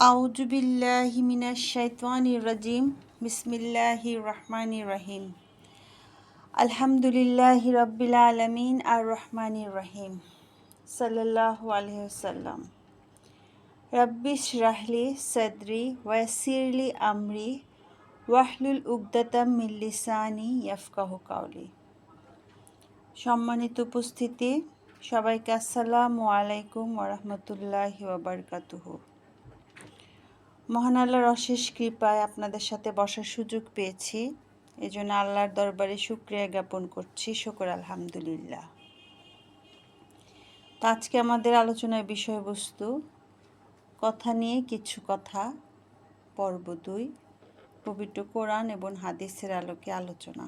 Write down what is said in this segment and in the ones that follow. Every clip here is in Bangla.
আউযু বিল্লাহি মিনাশ শাইতানির রাজিম। বিসমিল্লাহির রহমানির রহিম। আলহামদুলিল্লাহি রাব্বিল আলামিন আর রহমানির রহিম। সাল্লাল্লাহু আলাইহি ওয়াসাল্লাম। রাব্বি ইশরাহলি সাদরি ওয়ায়াসসিরলি আমরি ওয়াহলুল উকদাতাম মিন লিসানি ইয়াফকাহু কাওলি। সম্মানিত উপস্থিতি, সবাইকে আসসালামু আলাইকুম ওয়া রাহমাতুল্লাহি ওয়া বারাকাতুহু। মহান আল্লাহর অশেষ কৃপায় আপনাদের সাথে বসার সুযোগ পেয়েছি, এজন্য আল্লাহর দরবারে শুকরিয়া জ্ঞাপন করছি। শুকর আলহামদুলিল্লাহ। তো আজকে আমাদের আলোচনার বিষয়বস্তু কথা নিয়ে কিছু কথা, পর্ব 2, পবিত্র কোরআন এবং হাদিসের আলোকে আলোচনা।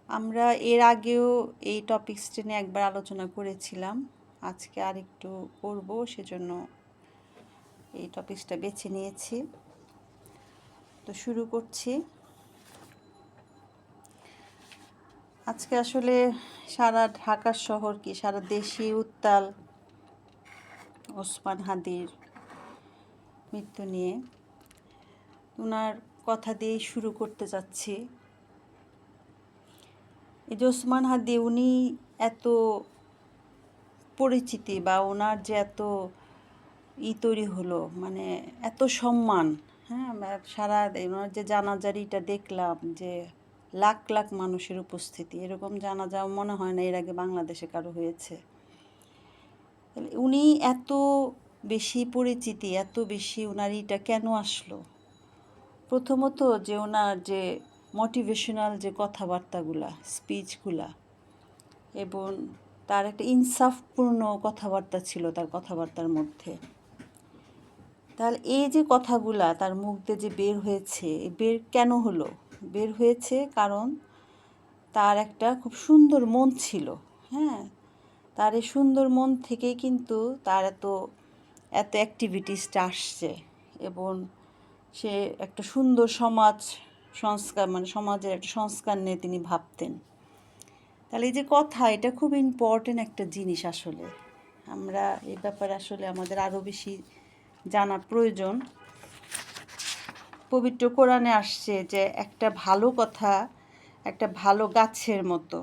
আমরা এর আগেও এই টপিকসটি নিয়ে একবার আলোচনা করেছিলাম, আজকে আরেকটু করব, সেজন্য এই টপিকসটা বেছে নিয়েছি। তো শুরু করছি। আজকে আসলে সারা ঢাকা শহর কি সারা দেশই উত্তাল ওসমান হাদির মৃত্যু নিয়ে। ওনার কথা দিয়ে শুরু করতে যাচ্ছি। এই যে ওসমান হাদি, উনি এত পরিচিতি বা ওনার যে এত তৈরি হলো, মানে এত সম্মান, হ্যাঁ, সারা ওনার যে জানাজারিটা দেখলাম, যে লাখ লাখ মানুষের উপস্থিতি, এরকম জানাজা মনে হয় না এর আগে বাংলাদেশে কারো হয়েছে। উনি এত বেশি পরিচিতি, এত বেশি ওনার কেন আসলো? প্রথমত যে ওনার যে মোটিভেশনাল যে কথাবার্তাগুলা, স্পিচগুলা, এবং তার একটা ইনসাফপূর্ণ কথাবার্তা ছিল তার কথাবার্তার মধ্যে। তাহলে এই যে কথাগুলা তার মুখ দিয়ে যে বের হয়েছে, বের কেন হলো? বের হয়েছে কারণ তার একটা খুব সুন্দর মন ছিল। হ্যাঁ, তার এই সুন্দর মন থেকেই কিন্তু তার এত অ্যাক্টিভিটিসটা আসছে, এবং সে একটা সুন্দর সমাজ সংস্কার, মানে সমাজের একটা সংস্কার নিয়ে তিনি ভাবতেন। তাহলে এই যে কথা, এটা খুব ইম্পর্টেন্ট একটা জিনিস। আসলে আমরা এই ব্যাপারে আসলে আমাদের আরও বেশি জানা প্রয়োজন। পবিত্র কোরআনে আসছে যে একটা ভালো কথা একটা ভালো গাছের মতো,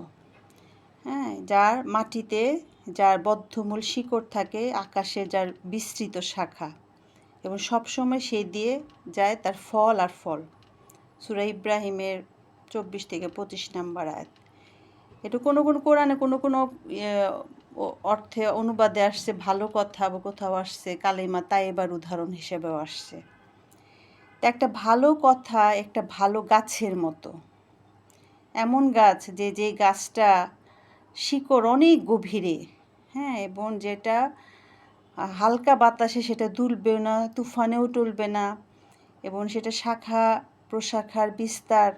হ্যাঁ, যার মাটিতে যার বদ্ধমূল শিকড় থাকে, আকাশে যার বিস্তৃত শাখা, এবং সবসময় সেই দিয়ে যায় তার ফল আর ফল। সূরা ইব্রাহিমের 24 থেকে 25 নম্বর আয়াত। এটা কোনো কোরআনে কোনো অর্থে অনুবাদে আসছে ভালো কথা, বা কোথাও আসছে কালিমা তাইবার উদাহরণ হিসেবেও আসছে। একটা ভালো কথা একটা ভালো গাছের মতো, এমন গাছ যে গাছটা শিকড় অনেক গভীরে, হ্যাঁ, এবং যেটা হালকা বাতাসে সেটা দুলবে না, তুফানেও টলবে না, এবং সেটা শাখা প্রশাখার বিস্তার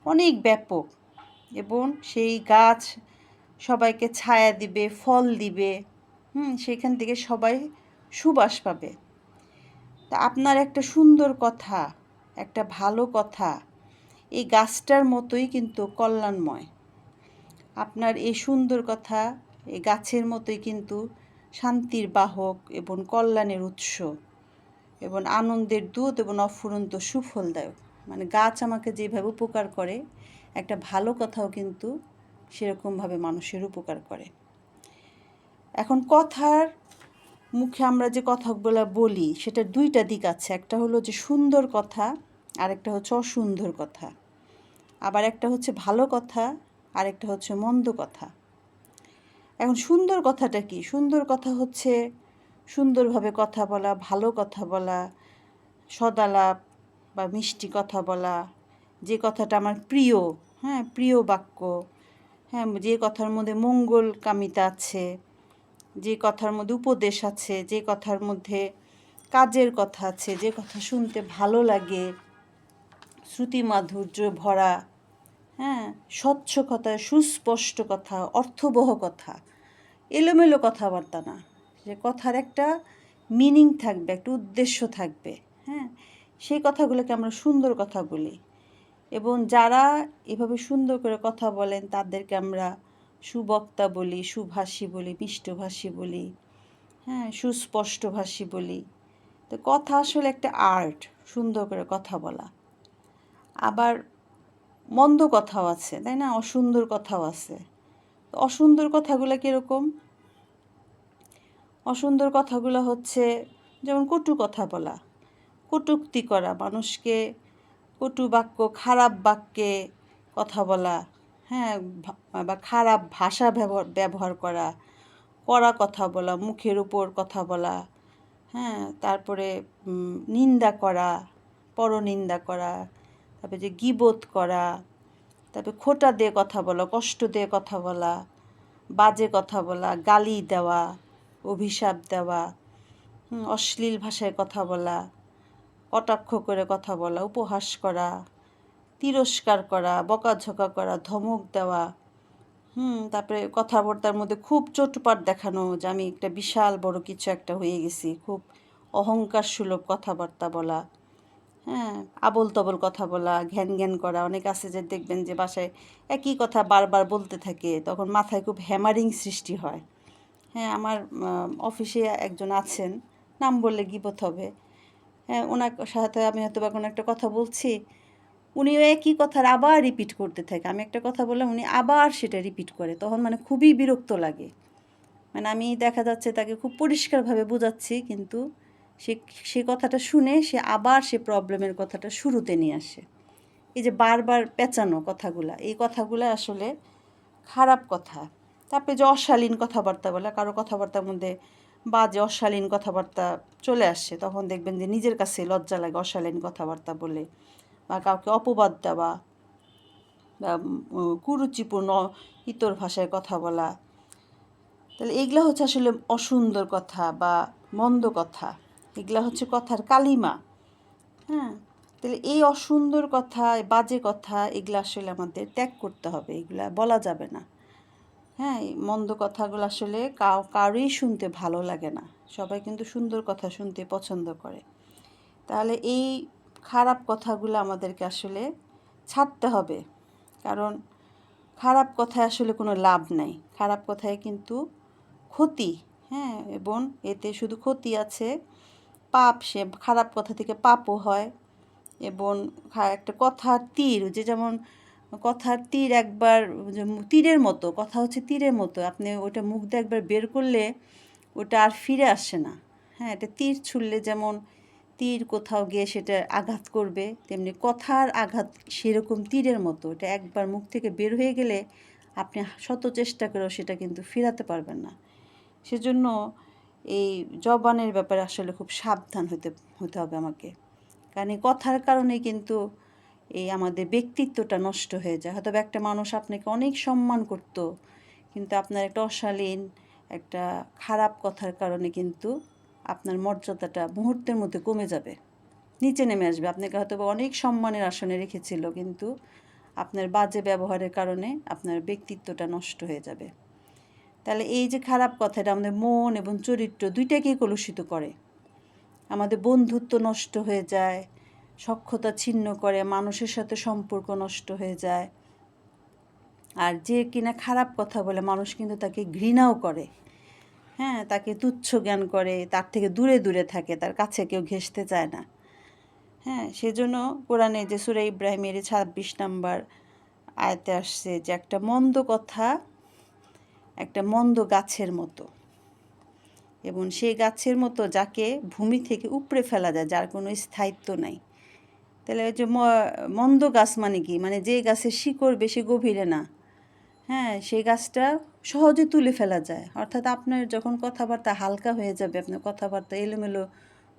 অনেক ব্যাপক, এবং সেই গাছ সবাইকে ছায়া দিবে, ফল দিবে, সেখান থেকে সবাই সুবাস পাবে। তা আপনার একটা সুন্দর কথা, একটা ভালো কথা এই গাছটার মতোই কিন্তু কল্যাণময়। আপনার এই সুন্দর কথা এই গাছের মতোই কিন্তু শান্তির বাহক এবং কল্যাণের উৎস, এবং আনন্দের দূত এবং অফুরন্ত সুফলদায়ক। মানে গাছ আমাকে যেভাবে উপকার করে, একটা ভালো কথাও কিন্তু সেরকমভাবে মানুষের উপকার করে। এখন কথার মুখে আমরা যে কথাগুলো বলি, সেটা দুইটা দিক আছে। একটা হলো যে সুন্দর কথা, আর একটা হচ্ছে অসুন্দর কথা। আবার একটা হচ্ছে ভালো কথা, আর একটা হচ্ছে মন্দ কথা। এখন সুন্দর কথাটা কি? সুন্দর কথা হচ্ছে সুন্দরভাবে কথা বলা, ভালো কথা বলা, সদালাপ বা মিষ্টি কথা বলা, যে কথাটা আমার প্রিয়, হ্যাঁ, প্রিয় বাক্য, হ্যাঁ, যে কথার মধ্যে মঙ্গলকামিতা আছে, যে কথার মধ্যে উপদেশ আছে, যে কথার মধ্যে কাজের কথা আছে, যে কথা শুনতে ভালো লাগে, শ্রুতি মাধুর্য ভরা, হ্যাঁ, স্বচ্ছ কথা, সুস্পষ্ট কথা, অর্থবহ কথা, এলোমেলো কথাবার্তা না, যে কথার একটা মিনিং থাকবে, একটা উদ্দেশ্য থাকবে, হ্যাঁ, সেই কথাগুলোকে আমরা সুন্দর কথা বলি। এবং যারা এভাবে সুন্দর করে কথা বলেন তাদেরকে আমরা সুবক্তা বলি, সুভাষী বলি, মিষ্টভাষী বলি, হ্যাঁ, সুস্পষ্টভাষী বলি। তো কথা আসলে একটা আর্ট, সুন্দর করে কথা বলা। আবার মন্দ কথাও আছে, তাই না? অসুন্দর কথাও আছে। তো অসুন্দর কথাগুলো কীরকম? অসুন্দর কথাগুলো হচ্ছে যেমন কটু কথা বলা, কটূক্তি করা, মানুষকে কটু বাক্য, খারাপ বাক্যে কথা বলা, হ্যাঁ, বা খারাপ ভাষা ব্যবহার করা, কড়া কথা বলা, মুখের উপর কথা বলা, হ্যাঁ, তারপরে নিন্দা করা, পরনিন্দা করা, তারপরে যে গীবত করা, তারপরে খোঁটা দিয়ে কথা বলা, কষ্ট দিয়ে কথা বলা, বাজে কথা বলা, গালি দেওয়া, অভিশাপ দেওয়া, অশ্লীল ভাষায় কথা বলা, কটাক্ষ করে কথা বলা, উপহাস করা, তিরস্কার করা, বকাঝকা করা, ধমক দেওয়া, তারপরে কথাবার্তার মধ্যে খুব চটুপাট দেখানো যে আমি একটা বিশাল বড় কিছু একটা হয়ে গেছি, খুব অহংকার সুলভ কথাবার্তা বলা, হ্যাঁ, আবোল তাবোল কথা বলা, ঘ্যান ঘ্যান করা। অনেক আছে যে দেখবেন যে বাসায় একই কথা বারবার বলতে থাকে, তখন মাথায় খুব হ্যামারিং সৃষ্টি হয়। হ্যাঁ, আমার অফিসে একজন আছেন, নাম বললে গীবত হবে। হ্যাঁ, ওনার সাথে আমি হয়তো বা কোনো একটা কথা বলছি, উনিও একই কথার আবার রিপিট করতে থাকে। আমি একটা কথা বললাম, উনি আবার সেটা রিপিট করে। তখন মানে খুবই বিরক্ত লাগে। মানে আমি দেখা যাচ্ছে তাকে খুব পরিষ্কারভাবে বোঝাচ্ছি, কিন্তু সে কথাটা শুনে সে আবার সে প্রবলেমের কথাটা শুরুতে নিয়ে আসে। এই যে বারবার পেঁচানো কথাগুলা, এই কথাগুলো আসলে খারাপ কথা। তারপরে যে অশালীন কথাবার্তা বলা, কারো কথাবার্তার মধ্যে বাজে অশালীন কথাবার্তা চলে আসছে, তখন দেখবেন যে নিজের কাছে লজ্জা লাগে অশালীন কথাবার্তা বলে, বা কাউকে অপবাদ দেওয়া, বা কুরুচিপূর্ণ ইতর ভাষায় কথা বলা। তাহলে এইগুলো হচ্ছে আসলে অসুন্দর কথা বা মন্দ কথা, এগুলো হচ্ছে কথার কালিমা। হ্যাঁ, তাহলে এই অসুন্দর কথা, বাজে কথা, এগুলো আসলে আমাদের ত্যাগ করতে হবে, এগুলা বলা যাবে না। হ্যাঁ, এই মন্দ কথাগুলো আসলে কারোই শুনতে ভালো লাগে না, সবাই কিন্তু সুন্দর কথা শুনতে পছন্দ করে। তাহলে এই খারাপ কথাগুলো আমাদেরকে আসলে ছাড়তে হবে, কারণ খারাপ কথায় আসলে কোনো লাভ নাই, খারাপ কথায় কিন্তু ক্ষতি। হ্যাঁ, এবং এতে শুধু ক্ষতি আছে, পাপ, সে খারাপ কথা থেকে পাপও হয়। এবং একটা কথার তীর, যে যেমন কথার তীর একবার তীরের মতো, কথা হচ্ছে তীরের মতো, আপনি ওটা মুখ দিয়ে একবার বের করলে ওটা আর ফিরে আসে না। হ্যাঁ, এটা তীর ছুঁড়লে যেমন তীর কোথাও গিয়ে সেটা আঘাত করবে, তেমনি কথার আঘাত সেরকম তীরের মতো, এটা একবার মুখ থেকে বের হয়ে গেলে আপনি শত চেষ্টা করেও সেটা কিন্তু ফিরাতে পারবেন না। সেজন্য এই জবানের ব্যাপারে আসলে খুব সাবধান হতে হবে আমাকে, কারণ এই কথার কারণে কিন্তু এই আমাদের ব্যক্তিত্বটা নষ্ট হয়ে যায়। হয়তো একটা মানুষ আপনাকে অনেক সম্মান করত, কিন্তু আপনার একটা অশালীন, একটা খারাপ কথার কারণে কিন্তু আপনার মর্যাদাটা মুহূর্তের মধ্যে কমে যাবে, নিচে নেমে আসবে। আপনাকে হয়তো অনেক সম্মানের আসনে রেখেছিল, কিন্তু আপনার বাজে ব্যবহারের কারণে আপনার ব্যক্তিত্বটা নষ্ট হয়ে যাবে। তাহলে এই যে খারাপ কথাটা আমাদের মন এবং চরিত্র দুইটাকেই কলুষিত করে, আমাদের বন্ধুত্ব নষ্ট হয়ে যায়, সখ্যতা ছিন্ন করে, মানুষের সাথে সম্পর্ক নষ্ট হয়ে যায়। আর যে কিনা খারাপ কথা বলে, মানুষ কিন্তু তাকে ঘৃণাও করে। হ্যাঁ, তাকে তুচ্ছ জ্ঞান করে, তার থেকে দূরে দূরে থাকে, তার কাছে কেউ ঘেঁষতে চায় না। হ্যাঁ, সেজন্য কোরআনে যে সূরা ইব্রাহিমের 26 নম্বর আয়াতে আসছে যে একটা মন্দ কথা একটা মন্দ গাছের মতো, এবং সেই গাছের মতো যাকে ভূমি থেকে উপড়ে ফেলা যায়, যার কোনো স্থায়িত্ব নাই। তাহলে ওই যে মন্দ গাছ মানে কি, মানে যে গাছের শিকড় বেশি গভীরে না, হ্যাঁ, সেই গাছটা সহজে তুলে ফেলা যায়। অর্থাৎ আপনার যখন কথাবার্তা হালকা হয়ে যাবে, আপনার কথাবার্তা এলোমেলো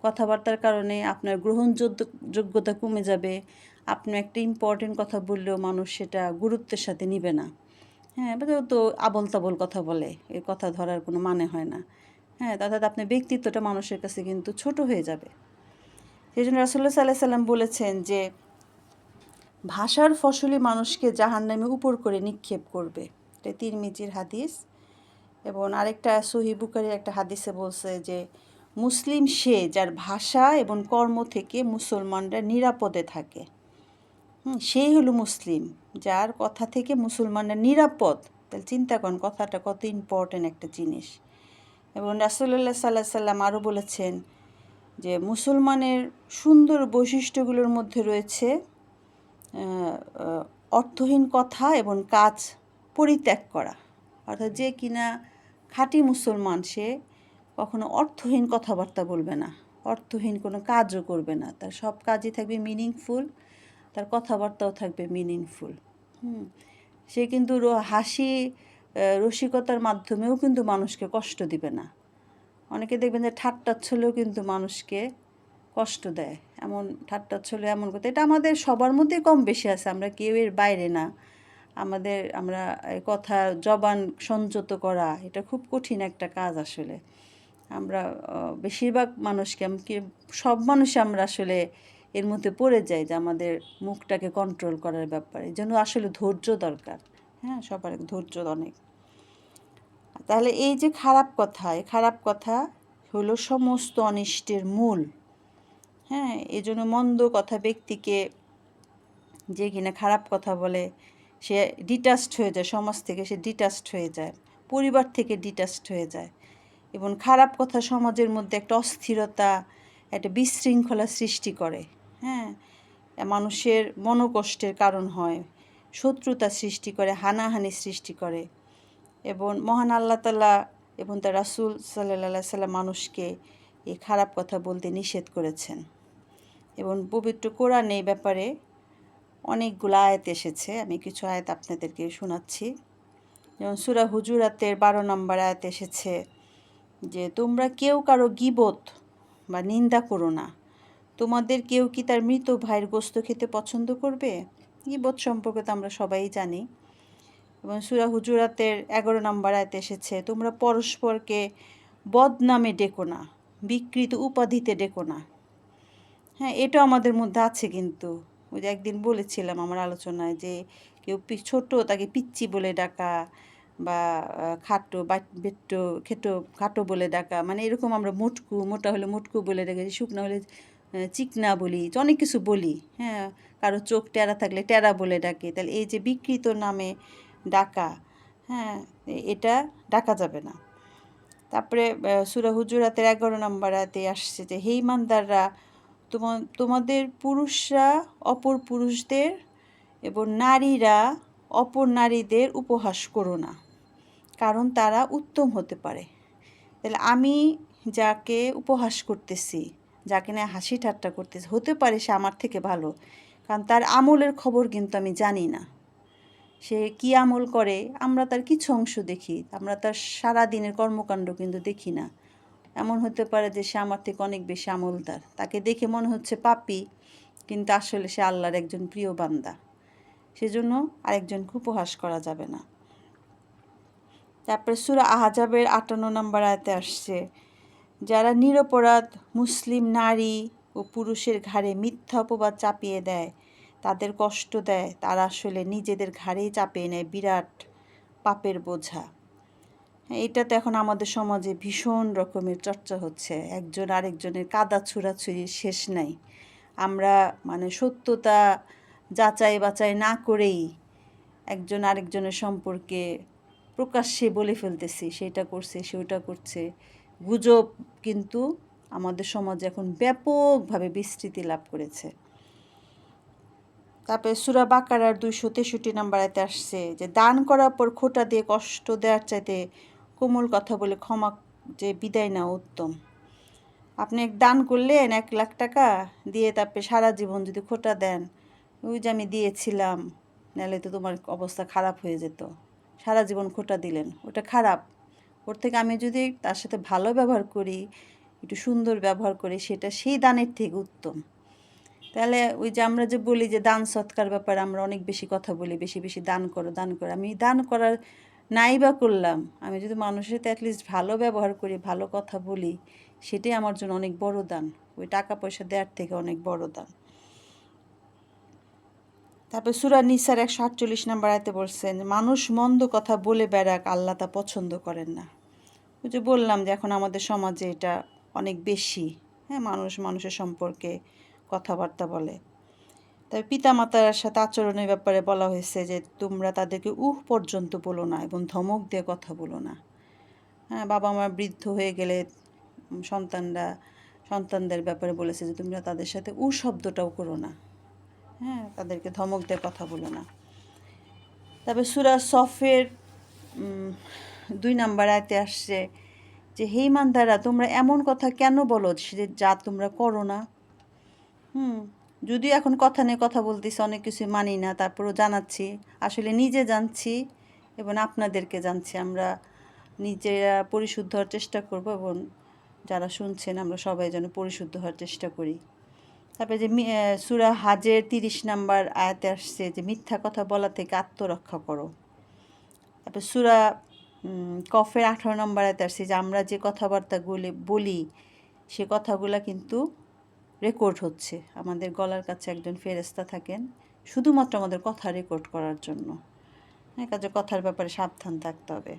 কথাবার্তার কারণে আপনার গ্রহণযোগ্যতা কমে যাবে, আপনি একটা ইম্পর্টেন্ট কথা বললেও মানুষ সেটা গুরুত্বের সাথে নিবে না। হ্যাঁ, তো আবোল তাবোল কথা বলে, এর কথা ধরার কোনো মানে হয় না। হ্যাঁ, অর্থাৎ আপনার ব্যক্তিত্বটা মানুষের কাছে কিন্তু ছোট হয়ে যাবে। সেই জন্য রাসূলুল্লাহ সাল্লাল্লাহু আলাইহি সাল্লাম বলেছেন যে ভাষার ফসলই মানুষকে জাহান্নামে উপর করে নিক্ষেপ করবে। এটা তিরমিজির হাদিস। এবং আরেকটা সহিহ বুখারীর একটা হাদিসে বলছে যে মুসলিম সে যার ভাষা এবং কর্ম থেকে মুসলমানরা নিরাপদে থাকে। সেই হলো মুসলিম, যার কথা থেকে মুসলমানরা নিরাপদ। তাহলে চিন্তা করেন কথাটা কত ইম্পর্টেন্ট একটা জিনিস। এবং রাসূলুল্লাহ সাল্লাল্লাহু আলাইহি সাল্লাম আরও বলেছেন যে মুসলমানের সুন্দর বৈশিষ্ট্যগুলোর মধ্যে রয়েছে অর্থহীন কথা এবং কাজ পরিত্যাগ করা। অর্থাৎ যে কিনা খাঁটি মুসলমান, সে কখনো অর্থহীন কথাবার্তা বলবে না, অর্থহীন কোনো কাজও করবে না। তার সব কাজই থাকবে মিনিংফুল, তার কথাবার্তাও থাকবে মিনিংফুল। সে কিন্তু হাসি রসিকতার মাধ্যমেও কিন্তু মানুষকে কষ্ট দিবে না। অনেকে দেখবেন যে ঠাট্টাচ্ছলেও কিন্তু মানুষকে কষ্ট দেয়, এমন ঠাট্টাচ্ছলে এমন কথা। এটা আমাদের সবার মধ্যেই কম বেশি আছে, আমরা কেউ এর বাইরে না। আমরা কথা জবান সংযত করা এটা খুব কঠিন একটা কাজ আসলে। আমরা বেশিরভাগ মানুষকে সব মানুষ আমরা আসলে এর মধ্যে পড়ে যাই যে আমাদের মুখটাকে কন্ট্রোল করার ব্যাপারে। এই জন্য আসলে ধৈর্য দরকার। হ্যাঁ, সবার ধৈর্য অনেক। তাহলে এই যে খারাপ কথা, এই খারাপ কথা হলো সমস্ত অনিষ্টের মূল। হ্যাঁ, এই জন্য মন্দ কথা ব্যক্তিকে, যে কিনা খারাপ কথা বলে, সে ডিটাচড হয়ে যায়, সমাজ থেকে সে ডিটাচড হয়ে যায়, পরিবার থেকে ডিটাচড হয়ে যায়। এবং খারাপ কথা সমাজের মধ্যে একটা অস্থিরতা, একটা বিশৃঙ্খলা সৃষ্টি করে। হ্যাঁ, মানুষের মনোকষ্টের কারণ হয়, শত্রুতা সৃষ্টি করে, হানাহানি সৃষ্টি করে। এবং মহান আল্লাহ তাআলা এবং তার রাসূল সাল্লাল্লাহু আলাইহি সাল্লাম মানুষকে এই খারাপ কথা বলতে নিষেধ করেছেন। এবং পবিত্র কোরআনে এই ব্যাপারে অনেকগুলো আয়াত এসেছে। আমি কিছু আয়াত আপনাদেরকে শোনাচ্ছি। যেমন সূরা হুজুরাতের 12 নম্বর আয়াত এসেছে যে, তোমরা কেউ কারো গীবত বা নিন্দা করো না। তোমাদের কেউ কি তার মৃত ভাইয়ের গোশত খেতে পছন্দ করবে? গীবত সম্পর্কে তো আমরা সবাই জানি। এবং সূরা হুজুরাতের 11 নম্বর আয়াতে এসেছে, তোমরা পরস্পরকে বদনামে ডেকো না, বিকৃত উপাধিতে ডেকো না। হ্যাঁ, এটা আমাদের মধ্যে আছে কিন্তু। ওই যে একদিন বলেছিলাম আমার আলোচনায় যে কেউ ছোট তাকে পিচ্চি বলে ডাকা, বা খাটো বা বেট্টো খেটো খাটো বলে ডাকা, মানে এরকম আমরা মুটকু, মোটা হলে মুটকু বলে ডাকি, শুকনো হলে চিকনা বলি, অনেক কিছু বলি। হ্যাঁ, কারো চোখ টেরা থাকলে টেরা বলে ডাকে। তাহলে এই যে বিকৃত নামে ডাকা, হ্যাঁ, এটা ডাকা যাবে না। তারপরে সূরা হুজুরাতের 11 নম্বর আয়াতে আসছে যে, হে ঈমানদাররা, তোমাদের পুরুষরা অপর পুরুষদের এবং নারীরা অপর নারীদের উপহাস করো না, কারণ তারা উত্তম হতে পারে। তাহলে আমি যাকে উপহাস করতেছি, যাকে নিয়ে হাসি ঠাট্টা করতেছি, হতে পারে সে আমার থেকে ভালো, কারণ তার আমলের খবর কিন্তু আমি জানি না। সে কী আমল করে আমরা তার কিছু অংশ দেখি, আমরা তার সারা দিনের কর্মকাণ্ড কিন্তু দেখি না। এমন হতে পারে যে সে আমার থেকে অনেক বেশি আমলদার, তাকে দেখে মনে হচ্ছে পাপী, কিন্তু আসলে সে আল্লাহর একজন প্রিয় বান্দা। সেজন্য আরেকজনকে উপহাস করা যাবে না। তারপরে সূরা আহজাবের 58 নম্বর আয়াতে আসছে, যারা নিরপরাধ মুসলিম নারী ও পুরুষের ঘাড়ে মিথ্যা অপবাদ চাপিয়ে দেয়, তাদের কষ্ট দেয়, তারা আসলে নিজেদের ঘাড়েই চাপিয়ে নেয় বিরাট পাপের বোঝা। এটা তো এখন আমাদের সমাজে ভীষণ রকমের চর্চা হচ্ছে, একজন আরেকজনের কাদা ছুড়াছুড়ির শেষ নাই। আমরা মানে সত্যতা যাচাই বাছাই না করেই একজন আরেকজনের সম্পর্কে প্রকাশ্যে বলে ফেলতেছি, সেটা করছে, সেটা করছে। গুজব কিন্তু আমাদের সমাজে এখন ব্যাপকভাবে বিস্তৃতি লাভ করেছে। তারপরে সূরা বাকারার 263 নম্বর আয়াতে আসছে যে, দান করার পর খোঁটা দিয়ে কষ্ট দেওয়ার চাইতে কোমল কথা বলে ক্ষমা যে বিদায় নেওয়া উত্তম। আপনি দান করলেন 1 লাখ টাকা দিয়ে, তারপরে সারা জীবন যদি খোঁটা দেন, ওই যে আমি দিয়েছিলাম, নাহলে তো তোমার অবস্থা খারাপ হয়ে যেত, সারা জীবন খোঁটা দিলেন, ওটা খারাপ। ওর থেকে আমি যদি তার সাথে ভালো ব্যবহার করি, একটু সুন্দর ব্যবহার করি, সেটা সেই দানের থেকে উত্তম। তাহলে ওই যে আমরা যে বলি যে দান সৎকার ব্যাপারে আমরা অনেক বেশি কথা বলি, বেশি বেশি দান করো দান করো। আমি দান করার নাই বা করলাম, আমি যদি মানুষের সাথে অ্যাটলিস্ট ভালো ব্যবহার করি, ভালো কথা বলি, সেটাই আমার জন্য অনেক বড় দান, ওই টাকা পয়সা দেওয়ার থেকে অনেক বড় দান। তারপর সূরা নিসার 148 নম্বর আয়াতে বলছেন, মানুষ মন্দ কথা বলে বেড়াক, আল্লাহ তা পছন্দ করেন না। ওই যে বললাম যে এখন আমাদের সমাজে এটা অনেক বেশি। হ্যাঁ, মানুষ মানুষের সম্পর্কে কথাবার্তা বলে। তাই পিতামাতার সাথে আচরণের ব্যাপারে বলা হয়েছে যে, তোমরা তাদেরকে পর্যন্ত বলো না এবং ধমক দিয়ে কথা বলো না। হ্যাঁ, বাবা মা বৃদ্ধ হয়ে গেলে সন্তানরা সন্তানদের ব্যাপারে বলেছে যে তোমরা তাদের সাথে শব্দটাও করো না, হ্যাঁ, তাদেরকে ধমক দিয়ে কথা বলো না। তারপরে সূরা সফের 2 নম্বর আয়াতে আসছে যে হে ইমানদাররা, তোমরা এমন কথা কেন বলো যা তোমরা করো না। যদিও এখন কথা নিয়ে কথা বলতেছি, অনেক কিছু মানি না, তারপরেও জানাচ্ছি, আসলে নিজে জানছি এবং আপনাদেরকে জানছি। আমরা নিজেরা পরিশুদ্ধ হওয়ার চেষ্টা করব এবং যারা শুনছেন আমরা সবাই যেন পরিশুদ্ধ হওয়ার চেষ্টা করি। তারপরে যে সূরা হাজের 30 নম্বর আয়াতে আসছে যে মিথ্যা কথা বলা থেকে আত্মরক্ষা করো। তারপরে সূরা কফের 18 নম্বর আয়াতে আসছে যে আমরা যে কথাবার্তাগুলি বলি সে কথাগুলো কিন্তু রেকর্ড হচ্ছে। আমাদের গলার কাছে একজন ফেরেশতা থাকেন শুধুমাত্র আমাদের কথা রেকর্ড করার জন্য। হ্যাঁ, কাজে কথার ব্যাপারে সাবধান থাকতে হবে।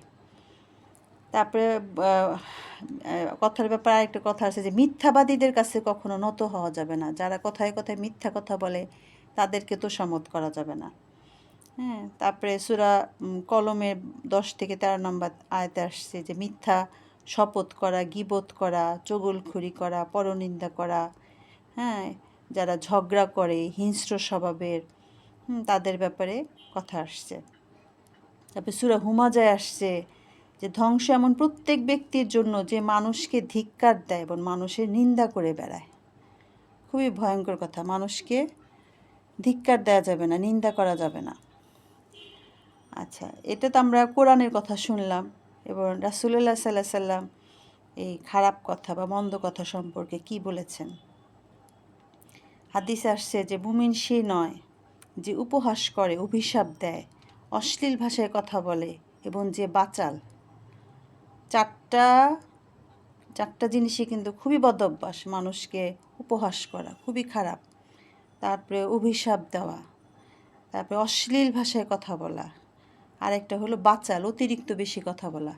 তারপরে কথার ব্যাপারে আরেকটা কথা আছে যে মিথ্যাবাদীদের কাছে কখনো নত হওয়া যাবে না। যারা কথায় কথায় মিথ্যা কথা বলে তাদেরকে তোষামত করা যাবে না। হ্যাঁ, তারপরে সূরা কলমের 10 থেকে 13 নম্বর আয়াতে আসছে যে মিথ্যা শপথ করা, গীবত করা, চগলখড়ি করা, পরনিন্দা করা, হ্যাঁ, যারা ঝগড়া করে, হিংস্র স্বভাবের, তাদের ব্যাপারে কথা আসছে। তারপরে সূরা হুমাজায় আসছে যে ধ্বংস এমন প্রত্যেক ব্যক্তির জন্য যে মানুষকে ধিক্কার দেয় এবং মানুষের নিন্দা করে বেড়ায়। খুবই ভয়ঙ্কর কথা, মানুষকে ধিক্কার দেওয়া যাবে না, নিন্দা করা যাবে না। আচ্ছা, এটা তো আমরা কোরআনের কথা শুনলাম এবং রাসূলুল্লাহ সাল্লাল্লাহু আলাইহি সাল্লাম এই খারাপ কথা বা মন্দ কথা সম্পর্কে কি বলেছেন। হাদিসে আসছে যে মুমিন সে নয় যে উপহাস করে, অভিশাপ দেয়, অশ্লীল ভাষায় কথা বলে এবং যে বাচাল। চারটা জিনিসই কিন্তু খুবই বদ অভ্যাস। মানুষকে উপহাস করা খুবই খারাপ, তারপরে অভিশাপ দেওয়া, তারপরে অশ্লীল ভাষায় কথা বলা, আর একটা হলো বাচাল, অতিরিক্ত বেশি কথা বলা।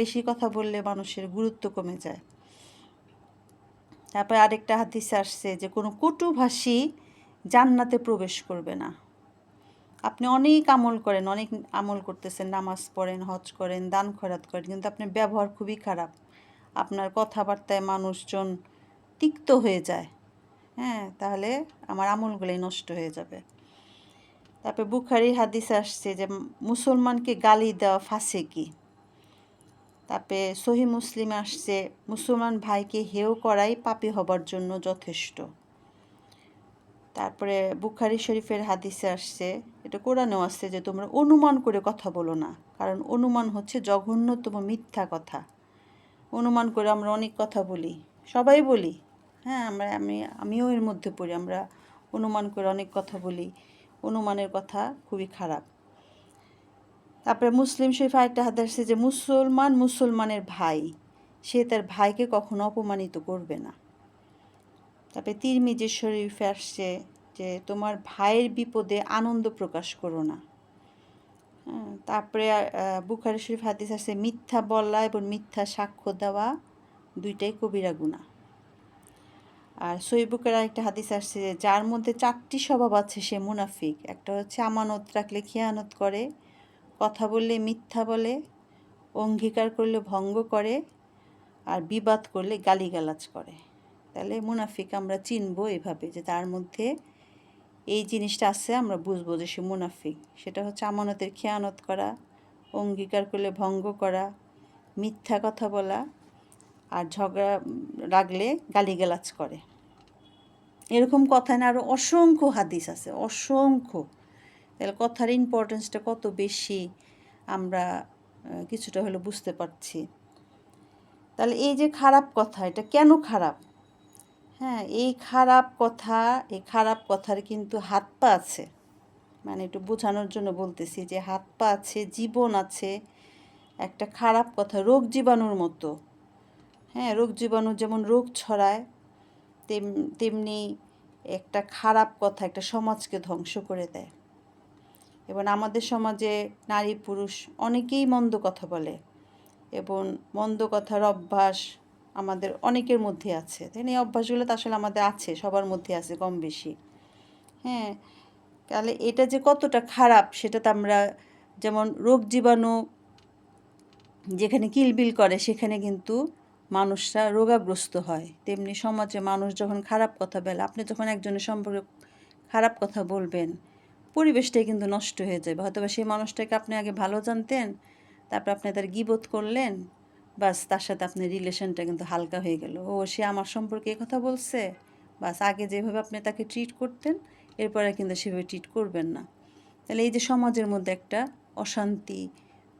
বেশি কথা বললে মানুষের গুরুত্ব কমে যায়। তারপরে আরেকটা হাদিসে আসছে যে কোনো কটুভাষী জান্নাতে প্রবেশ করবে না। আপনি অনেক আমল করতেছেন, নামাজ পড়েন, হজ করেন, দান খয়রাত করেন, কিন্তু আপনার ব্যবহার খুবই খারাপ, আপনার কথাবার্তায় মানুষজন তিক্ত হয়ে যায়, হ্যাঁ, তাহলে আমার আমলগুলোই নষ্ট হয়ে যাবে। তারপরে বুখারী হাদিসে আসছে যে মুসলমানকে গালি দেওয়া ফাসিকি। তারপরে সহি মুসলিমে আসছে মুসলমান ভাইকে হেয় করাই পাপী হবার জন্য যথেষ্ট। তারপরে বুখারী শরীফের হাদিসে আসছে, এটা কোরআনেও আসছে যে তোমরা অনুমান করে কথা বলো না, কারণ অনুমান হচ্ছে জঘন্যতম মিথ্যা কথা। অনুমান করে আমরা অনেক কথা বলি, সবাই বলি, হ্যাঁ, আমিও এর মধ্যে পড়ি। আমরা অনুমান করে অনেক কথা বলি, অনুমানের কথা খুবই খারাপ। তারপরে মুসলিম শরীফে আরেকটা হাদিস আসছে যে মুসলমানের ভাই, সে তার ভাইকে কখনো অপমানিত করবে না। তারপরে তিরমিজি শরীফে আসছে যে তোমার ভাইয়ের বিপদে আনন্দ প্রকাশ করো না। তারপরে বুখারী শরীফ হাদিস আছে মিথ্যা বলা এবং মিথ্যা সাক্ষ্য দেওয়া দুইটাই কবিরা গুনাহ। আর সহিহ বুখারীর আরেকটা হাদিস আসছে যে যার মধ্যে 4টি স্বভাব আছে সে মুনাফিক। একটা হচ্ছে আমানত রাখলে খেয়ানত করে, কথা বললে মিথ্যা বলে, অঙ্গীকার করলে ভঙ্গ করে, আর বিবাদ করলে গালিগালাজ করে। তাহলে মুনাফিক আমরা চিনবো এভাবে যে তার মধ্যে এই জিনিসটা আছে, আমরা বুঝবো যে সে মুনাফিক। সেটা হচ্ছে আমানতের খেয়ানত করা, অঙ্গীকার করলে ভঙ্গ করা, মিথ্যা কথা বলা, আর ঝগড়া লাগলে গালিগালাজ করে। এরকম কথা না আরও অসংখ্য হাদিস আছে, অসংখ্য। তাহলে কথার ইম্পর্টেন্সটা কত বেশি আমরা কিছুটা হলে বুঝতে পারছি। তাহলে এই যে খারাপ কথা, এটা কেন খারাপ? হ্যাঁ, এই খারাপ কথার কিন্তু হাত পা আছে। মানে একটু বোঝানোর জন্য বলতেছি যে হাত পা আছে, জীবন আছে। একটা খারাপ কথা রোগ জীবাণুর মতো। হ্যাঁ, রোগ জীবাণু যেমন রোগ ছড়ায়, তেমনি একটা খারাপ কথা একটা সমাজকে ধ্বংস করে দেয়। এবং আমাদের সমাজে নারী পুরুষ অনেকেই মন্দ কথা বলে এবং মন্দ কথার অভ্যাস আমাদের অনেকের মধ্যে আছে। তাই না? এই অভ্যাসগুলো তো আসলে আমাদের আছে, সবার মধ্যে আছে কম বেশি। হ্যাঁ, তাহলে এটা যে কতটা খারাপ সেটা তো আমরা, যেমন রোগ জীবাণু যেখানে কিলবিল করে সেখানে কিন্তু মানুষরা রোগাগ্রস্ত হয়, তেমনি সমাজে মানুষ যখন খারাপ কথা বলে, আপনি যখন একজনের সম্পর্কে খারাপ কথা বলবেন, পরিবেশটাই কিন্তু নষ্ট হয়ে যাবে। হয়তোবা সেই মানুষটাকে আপনি আগে ভালো জানতেন, তারপর আপনি তার গীবত করলেন, বাস তার সাথে আপনার রিলেশনটা কিন্তু হালকা হয়ে গেল। ও সে আমার সম্পর্কে এই কথা বলছে, বাস আগে যেভাবে আপনি তাকে ট্রিট করতেন এরপরে কিন্তু সেভাবে ট্রিট করবেন না। তাহলে এই যে সমাজের মধ্যে একটা অশান্তি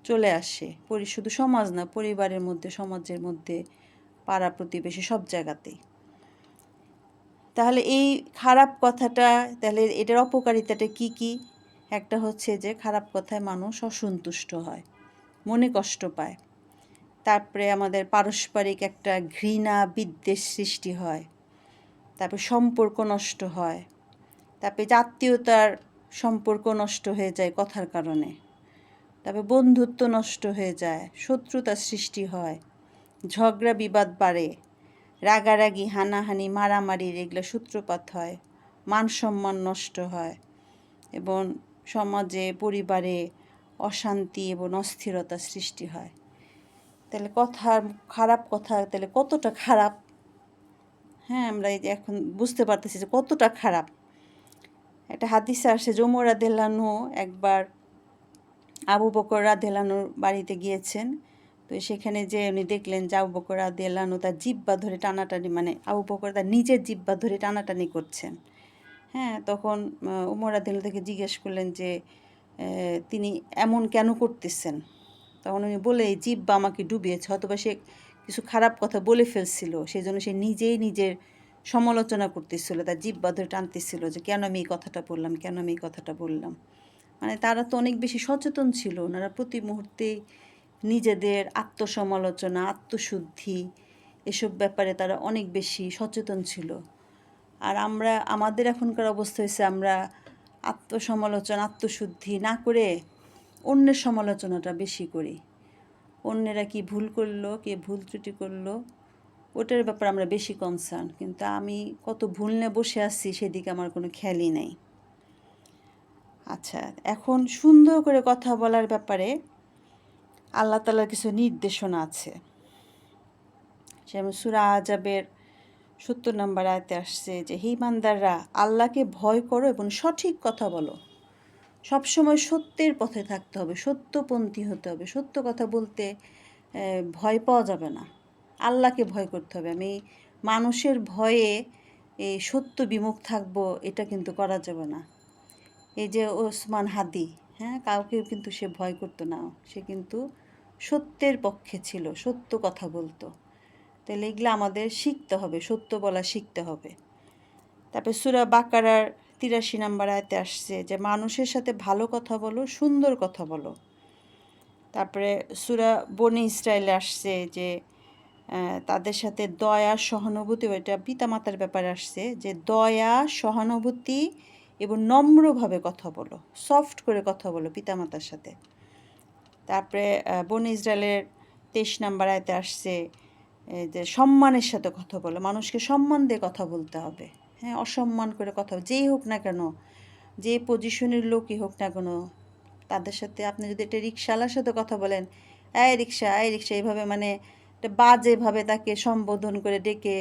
চলে আসে, শুধু সমাজ না, পরিবারের মধ্যে, সমাজের মধ্যে, পাড়া প্রতিবেশী, সব জায়গাতেই। তাহলে এই খারাপ কথাটা, তাহলে এটার অপকারিতাটা কি কি? একটা হচ্ছে যে খারাপ কথায় মানুষ অসন্তুষ্ট হয়, মনে কষ্ট পায়। তারপরে আমাদের পারস্পরিক একটা ঘৃণা বিদ্বেষ সৃষ্টি হয়। তারপর সম্পর্ক নষ্ট হয়। তারপরে আত্মীয়তার সম্পর্ক নষ্ট হয়ে যায় কথার কারণে। তারপরে বন্ধুত্ব নষ্ট হয়ে যায়, শত্রুতার সৃষ্টি হয়, ঝগড়া বিবাদ বাড়ে, রাগারাগি, হানাহানি, মারামারির এগুলো সূত্রপাত হয়, মান সম্মান নষ্ট হয় এবং সমাজে, পরিবারে অশান্তি এবং অস্থিরতার সৃষ্টি হয়। তাহলে খারাপ কথা তাহলে কতটা খারাপ, হ্যাঁ, আমরা এই যে এখন বুঝতে পারতেছি যে কতটা খারাপ। একটা হাদিসে আসে যে ওমর রাদিয়াল্লাহু আনহু একবার আবু বকর রাদিয়াল্লাহু আনহুর বাড়িতে গিয়েছেন। তো সেখানে যে উনি দেখলেন যে আবু বকর রাদিয়াল্লাহু আনহু তার জিহ্বা ধরে টানাটানি, মানে আবু বকর তার নিজের জিহ্বা ধরে টানাটানি করছেন। হ্যাঁ, তখন ওমর রাদিয়াল্লাহু থেকে জিজ্ঞেস করলেন যে তিনি এমন কেন করতেছেন? তখন উনি বলে, এই জিহ্বা আমাকে ডুবিয়েছে, হয়তোবা সে কিছু খারাপ কথা বলে ফেলছিল, সেই জন্য সে নিজেই নিজের সমালোচনা করতেছিল, তার জিহ্বা ধরে টানতেছিল যে কেন আমি এই কথাটা বললাম, কেন আমি এই কথাটা বললাম। মানে তারা তো অনেক বেশি সচেতন ছিল, ওনারা প্রতি মুহূর্তে নিজেদের আত্মসমালোচনা, আত্মশুদ্ধি, এসব ব্যাপারে তারা অনেক বেশি সচেতন ছিল। আর আমাদের এখনকার অবস্থা হয়েছে, আমরা আত্মসমালোচনা, আত্মশুদ্ধি না করে অন্যের সমালোচনাটা বেশি করি। অন্যেরা কি ভুল করলো, কে ভুল ত্রুটি করলো, ওটার ব্যাপারে আমরা বেশি কনসার্ন, কিন্তু আমি কত ভুল নিয়ে বসে আছি সেদিকে আমার কোনো খেয়ালই নেই। আচ্ছা, এখন সুন্দর করে কথা বলার ব্যাপারে আল্লাহ তাআলার কিছু নির্দেশনা আছে। যেমন সূরা আহজাবের ৭০ নম্বর আয়াতে আসছে যে, হে ইমানদাররা, আল্লাহকে ভয় করো এবং সঠিক কথা বলো। সবসময় সত্যের পথে থাকতে হবে, সত্যপন্থী হতে হবে। সত্য কথা বলতে ভয় পাওয়া যাবে না, আল্লাহকে ভয় করতে হবে। আমি মানুষের ভয়ে এই সত্য বিমুখ থাকবো, এটা কিন্তু করা যাবে না। এই যে ওসমান হাদি, হ্যাঁ, কাউকেও কিন্তু সে ভয় করতো না, সে কিন্তু সত্যের পক্ষে ছিল, সত্য কথা বলতো। তাহলে এগুলো আমাদের শিখতে হবে, সত্য বলা শিখতে হবে। তারপরে সূরা বাকারার ৮৩ নম্বর আয়াতে আসছে যে মানুষের সাথে ভালো কথা বলো, সুন্দর কথা বলো। তারপরে সূরা বনী ইসরাইলে আসছে যে তাদের সাথে দয়া, সহানুভূতি, এটা পিতামাতার ব্যাপারে আসছে যে দয়া, সহানুভূতি এবং নম্রভাবে কথা বলো, সফট করে কথা বলো পিতামাতার সাথে। তারপরে বনী ইসরাইলের ২৩ নম্বর আয়াতে আসছে যে সম্মানের সাথে কথা বলো, মানুষকে সম্মান দিয়ে কথা বলতে হবে। হ্যাঁ, অসম্মান করে কথা, যেই হোক না কেন, যে পজিশনের লোকই হোক না কেন, তাদের সাথে আপনি যদি একটা রিক্সাওয়ালার সাথে কথা বলেন, এই রিক্সা, এই রিক্সা, এইভাবে মানে একটা বাজেভাবে তাকে সম্বোধন করে ডেকে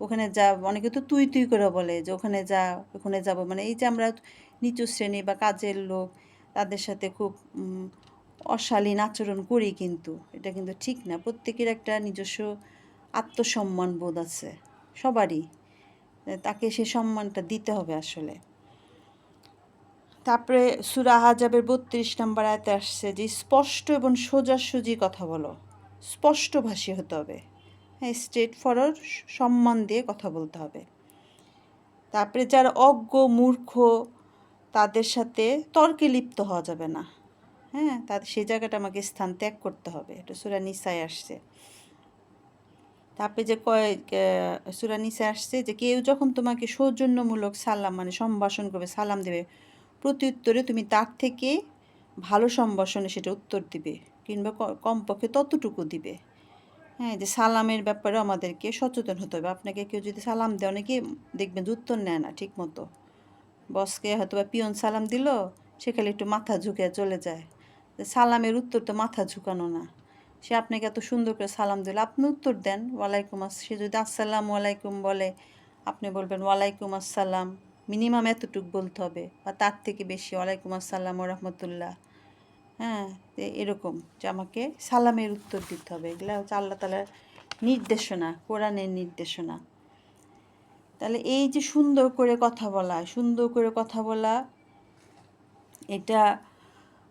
ওখানে যা, অনেকে তো তুই তুই করে বলে যে ওখানে যা, ওখানে যাব, মানে এই যে আমরা নিচু শ্রেণী বা কাজের লোক তাদের সাথে খুব অশালীন আচরণ করি, কিন্তু এটা কিন্তু ঠিক না। প্রত্যেকের একটা নিজস্ব আত্মসম্মান বোধ আছে সবারই, তাকে সে সম্মানটা দিতে হবে আসলে। তারপরে সূরা আহজাবের ৩২ নম্বর আয়াতে আসছে যে স্পষ্ট এবং সোজাসুজি কথা বলো, স্পষ্টভাষী হতে হবে। হ্যাঁ, স্ট্রেট ফরওয়ার্ড, সম্মান দিয়ে কথা বলতে হবে। তারপরে যারা অজ্ঞ, মূর্খ, তাদের সাথে তর্কে লিপ্ত হওয়া যাবে না। হ্যাঁ, তাদের সেই জায়গাটা আমাকে স্থান ত্যাগ করতে হবে, এটা সূরা নিসায় আসছে। তারপরে যে সূরা নিসায় আসছে যে কেউ যখন তোমাকে সৌজন্যমূলক সালাম, মানে সম্ভাষণ করবে, সালাম দেবে, প্রত্যুত্তরে তুমি তার থেকে ভালো সম্ভাষণে সেটা উত্তর দিবে, কিংবা কমপক্ষে ততটুকু দিবে। হ্যাঁ, যে সালামের ব্যাপারে আমাদেরকে সচেতন হতে হবে। আপনাকে কেউ যদি সালাম দেয়, অনেকে দেখবেন যে উত্তর নেয় না ঠিক মতো। বসকে হয়তো বা পিয়ন সালাম দিল, সে খালি একটু মাথা ঝুঁকে চলে যায়। সালামের উত্তর তো মাথা ঝুঁকানো না, সে আপনাকে এত সুন্দর করে সালাম দিল, আপনি উত্তর দেন ওয়ালাইকুম সে যদি আসসালামু আলাইকুম বলে, আপনি বলবেন ওয়ালাইকুম আসসালাম। মিনিমাম এতটুকু বলতে হবে, বা তার থেকে বেশি, ওয়ালাইকুম আসসালাম ওয়া রাহমাতুল্লাহ। হ্যাঁ, এরকম যে আমাকে সালামের উত্তর দিতে হবে। এগুলো হচ্ছে আল্লাহ তাআলার নির্দেশনা, কোরআনের নির্দেশনা। তাহলে এই যে সুন্দর করে কথা বলা, সুন্দর করে কথা বলা, এটা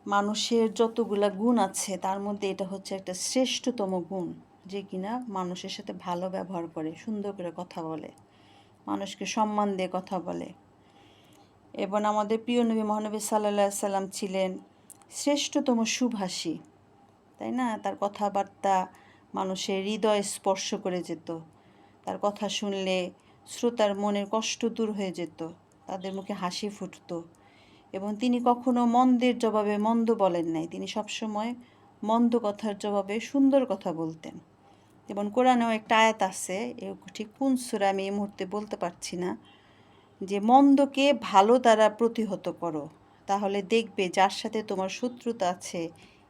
মানুষের যতগুলা গুণ আছে তার মধ্যে এটা হচ্ছে একটা শ্রেষ্ঠতম গুণ, যে কিনা মানুষের সাথে ভালো ব্যবহার করে, সুন্দর করে কথা বলে, মানুষকে সম্মান দিয়ে কথা বলে। এবং আমাদের প্রিয় নবী মহানবী সাল্লাল্লাহু আলাইহি সাল্লাম ছিলেন শ্রেষ্ঠতম সুভাষী, তাই না? তার কথাবার্তা মানুষের হৃদয় স্পর্শ করে যেত, তার কথা শুনলে শ্রোতার মনের কষ্ট দূর হয়ে যেত, তাদের মুখে হাসি ফুটত। এবং তিনি কখনো মন্দের জবাবে মন্দ বলেন নাই, তিনি সবসময় মন্দ কথার জবাবে সুন্দর কথা বলতেন। এবং কোরআনেও একটা আয়াত আছে, ঠিক কোন সূরা আমি এই মুহূর্তে বলতে পারছি না, যে মন্দকে ভালো দ্বারা প্রতিহত করো, তাহলে দেখবে যার সাথে তোমার শত্রুতা আছে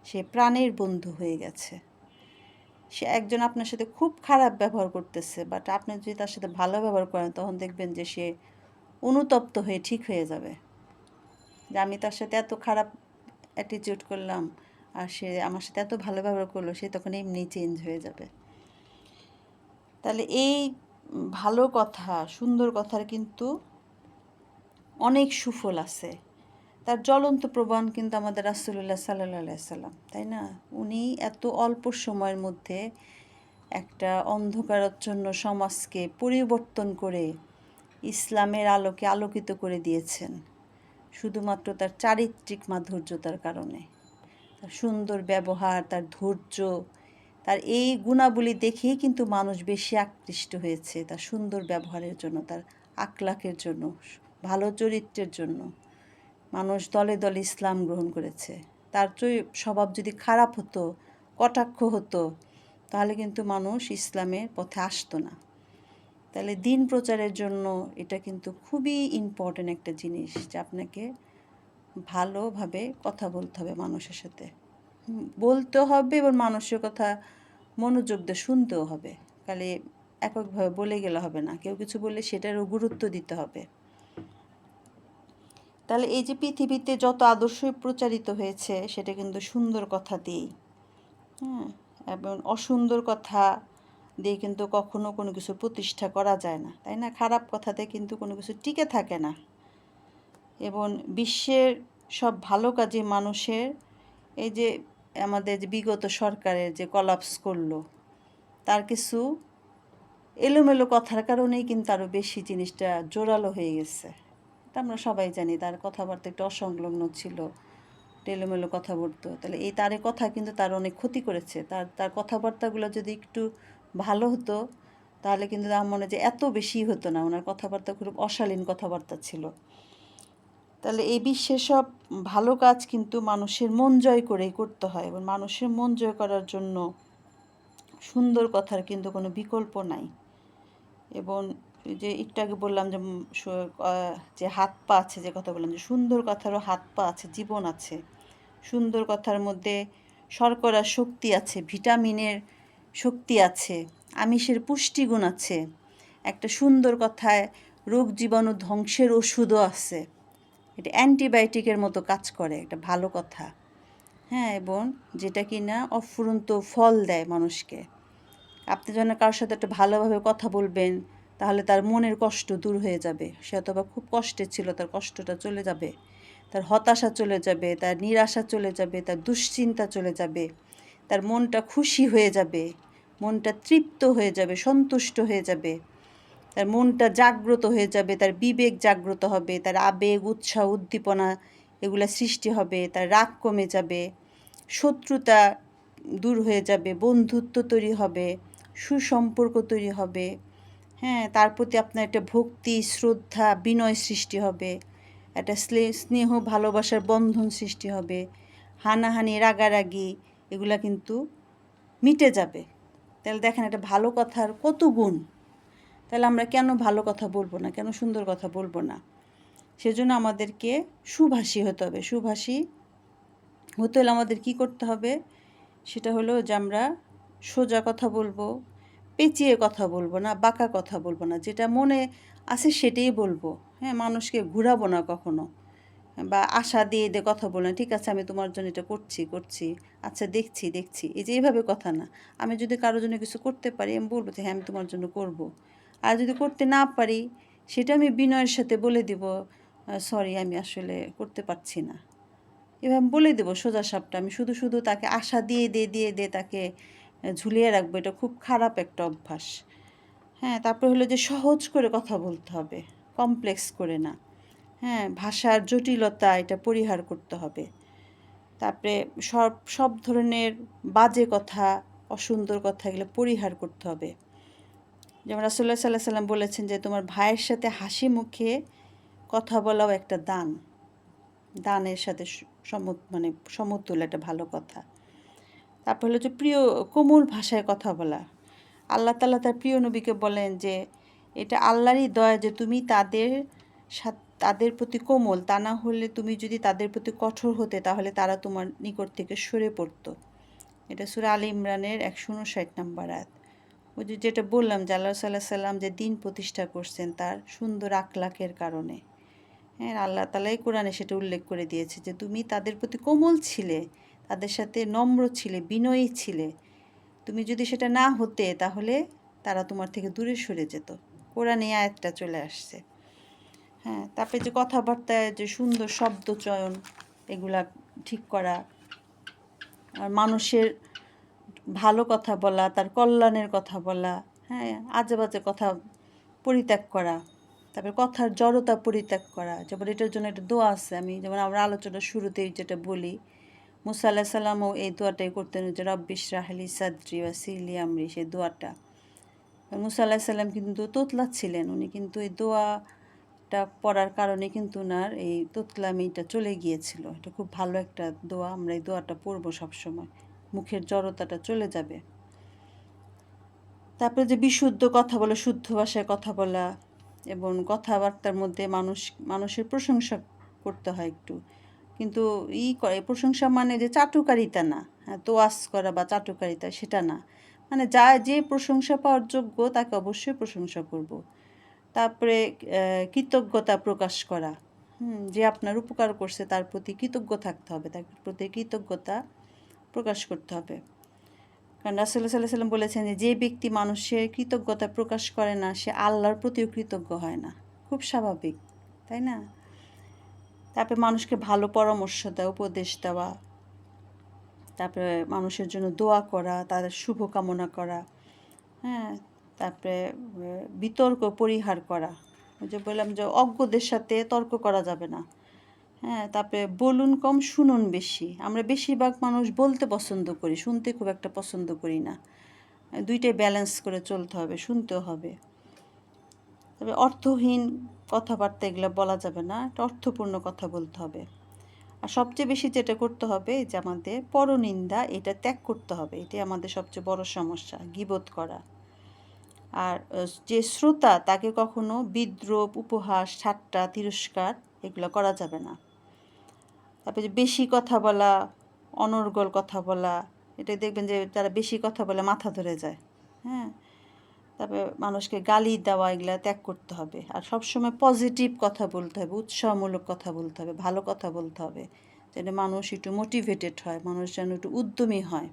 সে প্রাণের বন্ধু হয়ে গেছে। সে একজন আপনার সাথে খুব খারাপ ব্যবহার করতেছে, বাট আপনি যদি তার সাথে ভালো ব্যবহার করেন তখন দেখবেন যে সে অনুতপ্ত হয়ে ঠিক হয়ে যাবে, যে আমি তার সাথে এত খারাপ অ্যাটিটিউড করলাম আর সে আমার সাথে এত ভালো ব্যবহার করলো, সে তখন এমনি চেঞ্জ হয়ে যাবে। তাহলে এই ভালো কথা, সুন্দর কথার কিন্তু অনেক সুফল আছে। তার জ্বলন্ত প্রমাণ কিন্তু আমাদের রাসূলুল্লাহ সাল্লাল্লাহু আলাইহি সাল্লাম, তাই না? উনি এত অল্প সময়ের মধ্যে একটা অন্ধকারাচ্ছন্ন সমাজকে পরিবর্তন করে ইসলামের আলোকে আলোকিত করে দিয়েছেন, শুধুমাত্র তার চারিত্রিক মাধুর্যতার কারণে। তার সুন্দর ব্যবহার, তার ধৈর্য, তার এই গুণাবলী দেখেই কিন্তু মানুষ বেশি আকৃষ্ট হয়েছে, তার সুন্দর ব্যবহারের জন্য, তার আখলাকের জন্য, ভালো চরিত্রের জন্য মানুষ দলে দলে ইসলাম গ্রহণ করেছে। তার স্বভাব যদি খারাপ হতো, কটাক্ষ হতো, তাহলে কিন্তু মানুষ ইসলামের পথে আসতো না। তাহলে দিন প্রচারের জন্য এটা কিন্তু খুবই ইম্পর্ট্যান্ট একটা জিনিস, যে আপনাকে ভালোভাবে কথা বলতে হবে মানুষের সাথে, বলতে হবে এবং মানুষের কথা মনোযোগ দিয়ে শুনতেও হবে। খালি এককভাবে বলে গেলে হবে না, কেউ কিছু বললে সেটারও গুরুত্ব দিতে হবে। তাহলে এই যে পৃথিবীতে যত আদর্শই প্রচারিত হয়েছে সেটা কিন্তু সুন্দর কথা দিয়েই, হ্যাঁ, এবং অসুন্দর কথা দিয়ে কিন্তু কখনো কোনো কিছু প্রতিষ্ঠা করা যায় না, তাই না? খারাপ কথাতে কিন্তু কোনো কিছু টিকে থাকে না। এবং বিশ্বের সব ভালো কাজে মানুষের এই যে আমাদের যে বিগত সরকারের যে কলাপস করলো, তার কিছু এলোমেলো কথার কারণেই কিন্তু আরও বেশি জিনিসটা জোরালো হয়ে গেছে। এটা আমরা সবাই জানি, তার কথাবার্তা একটু অসংলগ্ন ছিল, এলোমেলো কথা বলতো। তাহলে এই তার কথা কিন্তু তার অনেক ক্ষতি করেছে। তার তার কথাবার্তাগুলো যদি একটু ভালো হতো তাহলে কিন্তু আমার মনে হয় যে এত বেশি হতো না। ওনার কথাবার্তা খুব অশালীন কথাবার্তা ছিল। তাহলে এই বিশ্বের সব ভালো কাজ কিন্তু মানুষের মন জয় করেই করতে হয়, এবং মানুষের মন জয় করার জন্য সুন্দর কথার কিন্তু কোনো বিকল্প নাই। এবং যে একটু আগে বললাম যে যে হাত পা আছে, যে কথা বললাম যে সুন্দর কথারও হাত পা আছে, জীবন আছে। সুন্দর কথার মধ্যে শর্করার শক্তি আছে, ভিটামিনের শক্তি আছে, আমিষের পুষ্টিগুণ আছে। একটা সুন্দর কথায় রোগ জীবাণু ধ্বংসের ওষুধও আছে। এটা অ্যান্টিবায়োটিকের মতো কাজ করে একটা ভালো কথা, হ্যাঁ, এবং যেটা কিনা অফুরন্ত ফল দেয় মানুষকে। আপনি যখন কারোর সাথে একটা ভালোভাবে কথা বলবেন তাহলে তার মনের কষ্ট দূর হয়ে যাবে। সে অথবা খুব কষ্টে ছিল, তার কষ্টটা চলে যাবে, তার হতাশা চলে যাবে, তার নিরাশা চলে যাবে, তার দুশ্চিন্তা চলে যাবে, তার মনটা খুশি হয়ে যাবে, মনটা তৃপ্ত হয়ে যাবে, সন্তুষ্ট হয়ে যাবে, তার মনটা জাগ্রত হয়ে যাবে, তার বিবেক জাগ্রত হবে, তার আবেগ, উৎসাহ, উদ্দীপনা এগুলো সৃষ্টি হবে, তার রাগ কমে যাবে, শত্রুতা দূর হয়ে যাবে, বন্ধুত্ব তৈরি হবে, সুসম্পর্ক তৈরি হবে, হ্যাঁ, তার প্রতি আপনার একটা ভক্তি, শ্রদ্ধা, বিনয় সৃষ্টি হবে, একটা স্নেহ ভালোবাসার বন্ধন সৃষ্টি হবে, হানাহানি, রাগারাগি এগুলা কিন্তু মিটে যাবে। তাহলে দেখেন একটা ভালো কথার কত গুণ। তাহলে আমরা কেন ভালো কথা বলবো না, কেন সুন্দর কথা বলবো না? সেজন্য আমাদেরকে সুভাষী হতে হবে। সুভাষী হতে হলে আমাদের কী করতে হবে? সেটা হলো যে আমরা সোজা কথা বলবো, পেঁচিয়ে কথা বলবো না, বাঁকা কথা বলবো না, যেটা মনে আছে সেটাই বলবো। হ্যাঁ, মানুষকে ঘুরাবো না কখনো, বা আশা দিয়ে দিয়ে কথা বলে না, ঠিক আছে আমি তোমার জন্য এটা করছি করছি, আচ্ছা দেখছি দেখছি, এই যে এইভাবে কথা না। আমি যদি কারোর জন্য কিছু করতে পারি আমি বলবো যে হ্যাঁ আমি তোমার জন্য করব। আর যদি করতে না পারি সেটা আমি বিনয়ের সাথে বলে দিব, সরি আমি আসলে করতে পারছি না। এভাবে বলে দেবো সোজা সাপটা। আমি শুধু শুধু তাকে আশা দিয়ে দিয়ে দিয়ে দিয়ে তাকে ঝুলিয়ে রাখবো, এটা খুব খারাপ একটা অভ্যাস। হ্যাঁ, তারপরে হলো যে সহজ করে কথা বলতে হবে, কমপ্লেক্স করে না। হ্যাঁ, ভাষার জটিলতা এটা পরিহার করতে হবে। তারপরে সব সব ধরনের বাজে কথা, অসুন্দর কথা এগুলো পরিহার করতে হবে। যেমন রাসূলুল্লাহ সাল্লাল্লাহু আলাইহি সাল্লাম বলেছেন যে তোমার ভাইয়ের সাথে হাসি মুখে কথা বলাও একটা দান। দানের সাথে মানে সমতুল্য একটা ভালো কথা। তারপর হলো যে প্রিয় কোমল ভাষায় কথা বলা। আল্লাহ তাআলা তার প্রিয় নবীকে বলেন যে এটা আল্লাহরই দয়া যে তুমি তাদের প্রতি কোমল, তা না হলে তুমি যদি তাদের প্রতি কঠোর হতে তাহলে তারা তোমার নিকট থেকে সরে পড়তো। এটা সূরা আলী ইমরানের ১৫৯ নম্বর আয়াত। ওই যে যেটা বললাম যে আল্লাহ সাল্লাহ সাল্লাম যে দিন প্রতিষ্ঠা করছেন তার সুন্দর আখলাকের কারণে। হ্যাঁ, আল্লাহ তাআলাই কোরআনে সেটা উল্লেখ করে দিয়েছে যে তুমি তাদের প্রতি কোমল ছিলে, তাদের সাথে নম্র ছিলে, বিনয়ী ছিলে। তুমি যদি সেটা না হতে তাহলে তারা তোমার থেকে দূরে সরে যেত। কোরআনে এই আয়াতটা চলে আসছে। হ্যাঁ, তারপরে যে কথাবার্তায় যে সুন্দর শব্দ চয়ন এগুলা ঠিক করা, আর মানুষের ভালো কথা বলা, তার কল্যাণের কথা বলা, হ্যাঁ, আজে বাজে কথা পরিত্যাগ করা, তারপরে কথার জড়তা পরিত্যাগ করা। যেমন এটার জন্য একটা দোয়া আছে, আমি যেমন আমরা আলোচনার শুরুতেই যেটা বলি, মুসা আলাইহিস সালামও এই দোয়াটাই করতেন যে রব্বি ইশরাহ লি সাদরি ওয়াসির লি আমরি, সেই দোয়াটা। মুসা আলাইহিস সালাম কিন্তু তোতলা ছিলেন, উনি কিন্তু এই দোয়াটা পড়ার কারণে কিন্তু ওনার এই তোতলামিটা চলে গিয়েছিল। এটা খুব ভালো একটা দোয়া, আমরা এই দোয়াটা পড়বো সবসময়, মুখের জড়তাটা চলে যাবে। তারপরে যে বিশুদ্ধ কথা বলা, শুদ্ধ ভাষায় কথা বলা, এবং কথাবার্তার মধ্যে মানুষের প্রশংসা করতে হয় একটু, কিন্তু প্রশংসা মানে যে চাটুকারিতা না, হ্যাঁ, তোয়াজ করা বা চাটুকারিতা সেটা না, মানে যে প্রশংসা পাওয়ার যোগ্য তাকে অবশ্যই প্রশংসা করব। তারপরে কৃতজ্ঞতা প্রকাশ করা, যে আপনার উপকার করছে তার প্রতি কৃতজ্ঞ থাকতে হবে, তার প্রতি কৃতজ্ঞতা প্রকাশ করতে হবে। কারণ রাসূলুল্লাহ সাল্লাল্লাহু আলাইহি ওয়াসাল্লাম বলেছেন যে ব্যক্তি মানুষের কৃতজ্ঞতা প্রকাশ করে না সে আল্লাহর প্রতিও কৃতজ্ঞ হয় না। খুব স্বাভাবিক, তাই না? তারপরে মানুষকে ভালো পরামর্শ দেওয়া, উপদেশ দেওয়া, তারপরে মানুষের জন্য দোয়া করা, তাদের শুভ কামনা করা, হ্যাঁ, তারপরে বিতর্ক পরিহার করা। ওই যে বললাম যে অজ্ঞদের সাথে তর্ক করা যাবে না। হ্যাঁ, তারপরে বলুন কম শুনুন বেশি। আমরা বেশিরভাগ মানুষ বলতে পছন্দ করি, শুনতে খুব একটা পছন্দ করি না। দুইটাই ব্যালেন্স করে চলতে হবে, শুনতেও হবে। তবে অর্থহীন কথাবার্তা এগুলো বলা যাবে না, একটা অর্থপূর্ণ কথা বলতে হবে। আর সবচেয়ে বেশি যেটা করতে হবে যে আমাদের পরনিন্দা এটা ত্যাগ করতে হবে, এটাই আমাদের সবচেয়ে বড় সমস্যা, গীবত করা। আর যে শ্রোতা তাকে কখনো বিদ্রূপ, উপহাস, ঠাট্টা, তিরস্কার এগুলো করা যাবে না। তারপরে যে বেশি কথা বলা, অনর্গল কথা বলা, এটা দেখবেন যে যারা বেশি কথা বলে মাথা ধরে যায়। হ্যাঁ, তারপরে মানুষকে গালি দেওয়া এগুলা ত্যাগ করতে হবে। আর সবসময় পজিটিভ কথা বলতে হবে, উৎসাহমূলক কথা বলতে হবে, ভালো কথা বলতে হবে, যেন মানুষ একটু মোটিভেটেড হয়, মানুষ যেন একটু উদ্যমী হয়।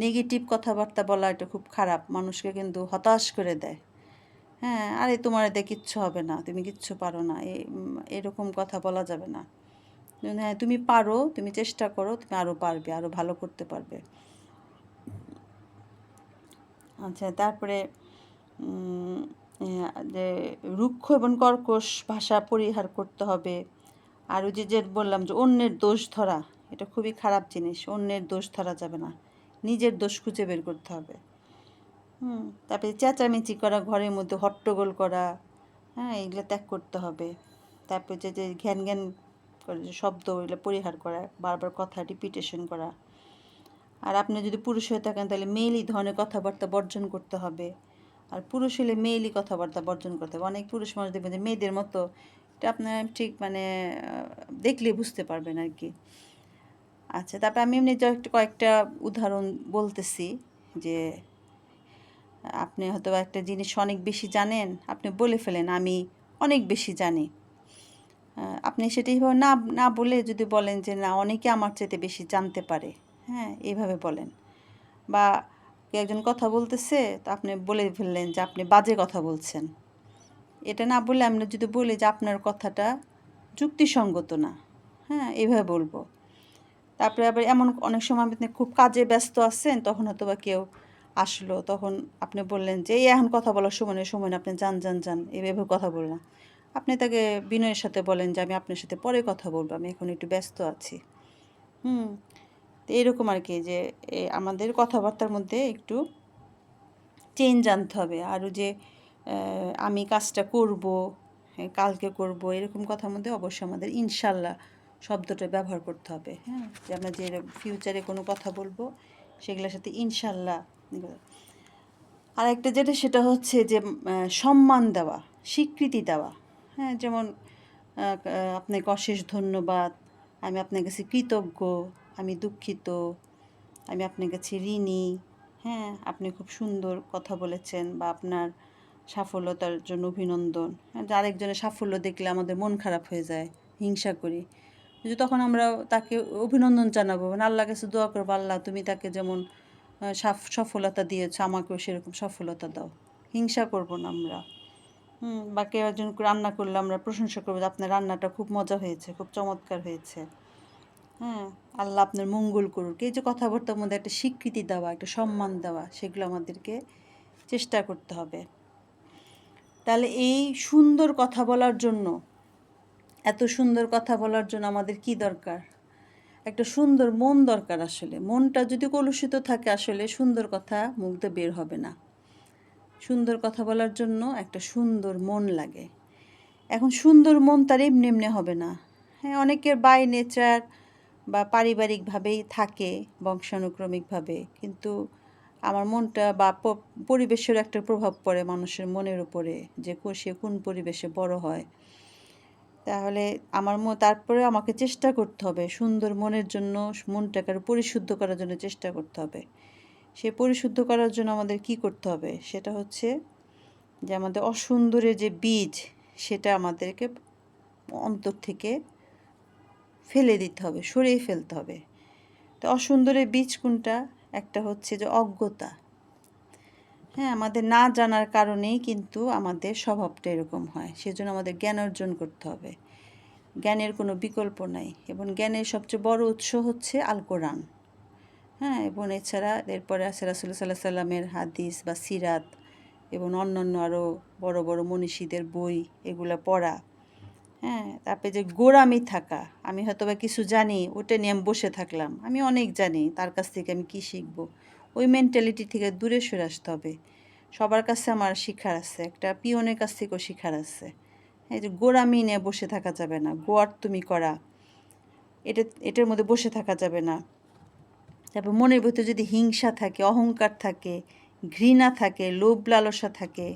নেগেটিভ কথাবার্তা বলা এটা খুব খারাপ, মানুষকে কিন্তু হতাশ করে দেয়। হ্যাঁ, আরে তোমার এতে কিচ্ছু হবে না, তুমি কিচ্ছু পারো না, এরকম কথা বলা যাবে না। হ্যাঁ, তুমি পারো, তুমি চেষ্টা করো, তুমি আরও পারবে, আরও ভালো করতে পারবে। আচ্ছা, তারপরে যে রুক্ষ এবং কর্কশ ভাষা পরিহার করতে হবে। আর ওই যে বললাম যে অন্যের দোষ ধরা, এটা খুবই খারাপ জিনিস, অন্যের দোষ ধরা যাবে না, নিজের দোষ খুঁজে বের করতে হবে। তারপরে চেঁচামেচি করা, ঘরের মধ্যে হট্টগোল করা, হ্যাঁ, এগুলো ত্যাগ করতে হবে। তারপরে যে ঘ্যান ঘ্যান করে যে শব্দ, এগুলো পরিহার করা, বারবার কথা রিপিটেশন করা। আর আপনি যদি পুরুষ হয়ে থাকেন তাহলে মেইলি ধরনের কথাবার্তা বর্জন করতে হবে। আর পুরুষ হলে মেইলি কথাবার্তা বর্জন করতে হবে। অনেক পুরুষ মানুষ দেখবেন যে মেয়েদের মতো, এটা আপনার ঠিক মানে দেখলে বুঝতে পারবেন আর কি। আচ্ছা, তারপরে আমি এমনি জাস্ট কয়েকটা উদাহরণ বলতেছি যে আপনি হয়তোবা একটা জিনিস অনেক বেশি জানেন, আপনি বলে ফেলেন, "আমি অনেক বেশি জানি।" আপনি সেটা এভাবে না না বলে যদি বলেন যে, "না, অনেকে আমার চাইতে বেশি জানতে পারে।" হ্যাঁ? এভাবে বলেন। বা কেউ একজন কথা বলতেছে, তো আপনি বলে ফেললেন যে, "আপনি বাজে কথা বলছেন।" এটা না বলে আমরা যদি বলি যে, "আপনার কথাটা যুক্তিসঙ্গত না।" হ্যাঁ? এভাবে বলব। তারপরে আবার এমন অনেক সময় আপনি খুব কাজে ব্যস্ত আছেন, তখন হয়তোবা কেউ আসলো, তখন আপনি বললেন যে, "এই এখন কথা বলার সময় নেই, সময় নেই, আপনি যান, যান, যান।" এভাবে কথা বললাম। আপনি তাকে বিনয়ের সাথে বলেন যে, "আমি আপনার সাথে পরে কথা বলব, আমি এখন একটু ব্যস্ত আছি।" হুম? তো এরকম আরকি যে আমাদের কথাবার্তার মধ্যে একটু চেঞ্জ আনতে হবে। আরও যে আমি কাজটা করব, হ্যাঁ, কালকে করব, এরকম কথার মধ্যে অবশ্যই আমাদের ইনশাআল্লাহ শব্দটা ব্যবহার করতে হবে। হ্যাঁ? যে আমরা যে ফিউচারে কোনো কথা বলবো, সেগুলোর সাথে ইনশাআল্লাহ। আরেকটা যেটা সেটা হচ্ছে যে সম্মান দেওয়া, স্বীকৃতি দেওয়া। হ্যাঁ? যেমন আপনাকে অশেষ ধন্যবাদ, আমি আপনার কাছে কৃতজ্ঞ, আমি দুঃখিত, আমি আপনার কাছে ঋণী। হ্যাঁ? আপনি খুব সুন্দর কথা বলেছেন, বা আপনার সাফল্যতার জন্য অভিনন্দন। হ্যাঁ? যে আরেকজনের সাফল্য দেখলে আমাদের মন খারাপ হয়ে যায়, হিংসা করি। যে তখন আমরা তাকে অভিনন্দন জানাবো, মানে আল্লাহর কাছে দোয়া করবো, "আল্লাহ, তুমি তাকে যেমন সফলতা দিয়েছো, আমাকেও সেরকম সফলতা দাও।" হিংসা করব না আমরা। বা কেউ একজন রান্না করলে আমরা প্রশংসা করবো যে, "আপনার রান্নাটা খুব মজা হয়েছে, খুব চমৎকার হয়েছে।" হ্যাঁ? আল্লাহ আপনার মঙ্গল করুক। এই যে কথাবার্তার মধ্যে একটা স্বীকৃতি দেওয়া, একটা সম্মান দেওয়া, সেগুলো আমাদেরকে চেষ্টা করতে হবে। তাহলে এই সুন্দর কথা বলার জন্য, এত সুন্দর কথা বলার জন্য আমাদের কি দরকার? একটা সুন্দর মন দরকার আসলে। মনটা যদি কলুষিত থাকে, আসলে সুন্দর কথা মুখ দিয়ে বের হবে না। সুন্দর কথা বলার জন্য একটা সুন্দর মন লাগে। এখন সুন্দর মন তার এমনি এমনি হবে না। হ্যাঁ, অনেকের বাই নেচার বা পারিবারিকভাবেই থাকে, বংশানুক্রমিকভাবে। কিন্তু আমার মনটা বা পরিবেশের একটা প্রভাব পড়ে মানুষের মনের উপরে, যে সে কোন পরিবেশে বড় হয়। তাহলে তারপরেও আমাকে চেষ্টা করতে হবে সুন্দর মনের জন্য, মনটাকে আরও পরিশুদ্ধ করার জন্য চেষ্টা করতে হবে। সে পরিশুদ্ধ করার জন্য আমাদের কি করতে হবে? সেটা হচ্ছে যে আমাদের অসুন্দরের যে বীজ, সেটা আমাদেরকে অন্তর থেকে ফেলে দিতে হবে, সরিয়ে ফেলতে হবে। তো অসুন্দরের বীজ কোনটা? একটা হচ্ছে যে অজ্ঞতা। হ্যাঁ, আমাদের না জানার কারণেই কিন্তু আমাদের স্বভাবটা এরকম হয়। সেজন্য আমাদের জ্ঞান অর্জন করতে হবে। জ্ঞানের কোনো বিকল্প নাই, এবং জ্ঞানের সবচেয়ে বড় উৎস হচ্ছে আল কোরআন। হ্যাঁ, এবং এছাড়া এরপরে আছে রাসূলুল্লাহ সাল্লাল্লাহু আলাইহি সাল্লামের হাদিস বা সিরাত, এবং অন্যান্য আরও বড় বড় মনীষীদের বই, এগুলো পড়া। হ্যাঁ, তারপরে যে গোঁড়ামি থাকা, আমি হয়তোবা কিছু জানি, ওটা নিয়ে আমি বসে থাকলাম। আমি অনেক জানি, তার কাছ থেকে আমি কী শিখব? ওই মেন্টালিটি থেকে দূরে সরে আসতে হবে। সবার কাছে আমার শিখার আছে, একটা পিয়নের কাছ থেকেও শিখার আছে। এই যে গোঁড়ামি নিয়ে বসে থাকা যাবে না, গোয়ার্তুমি করা, এটার মধ্যে বসে থাকা যাবে না। তারপর মনের ভিতরে যদি হিংসা থাকে, অহংকার থাকে, ঘৃণা থাকে, লোভ লালসা থাকে,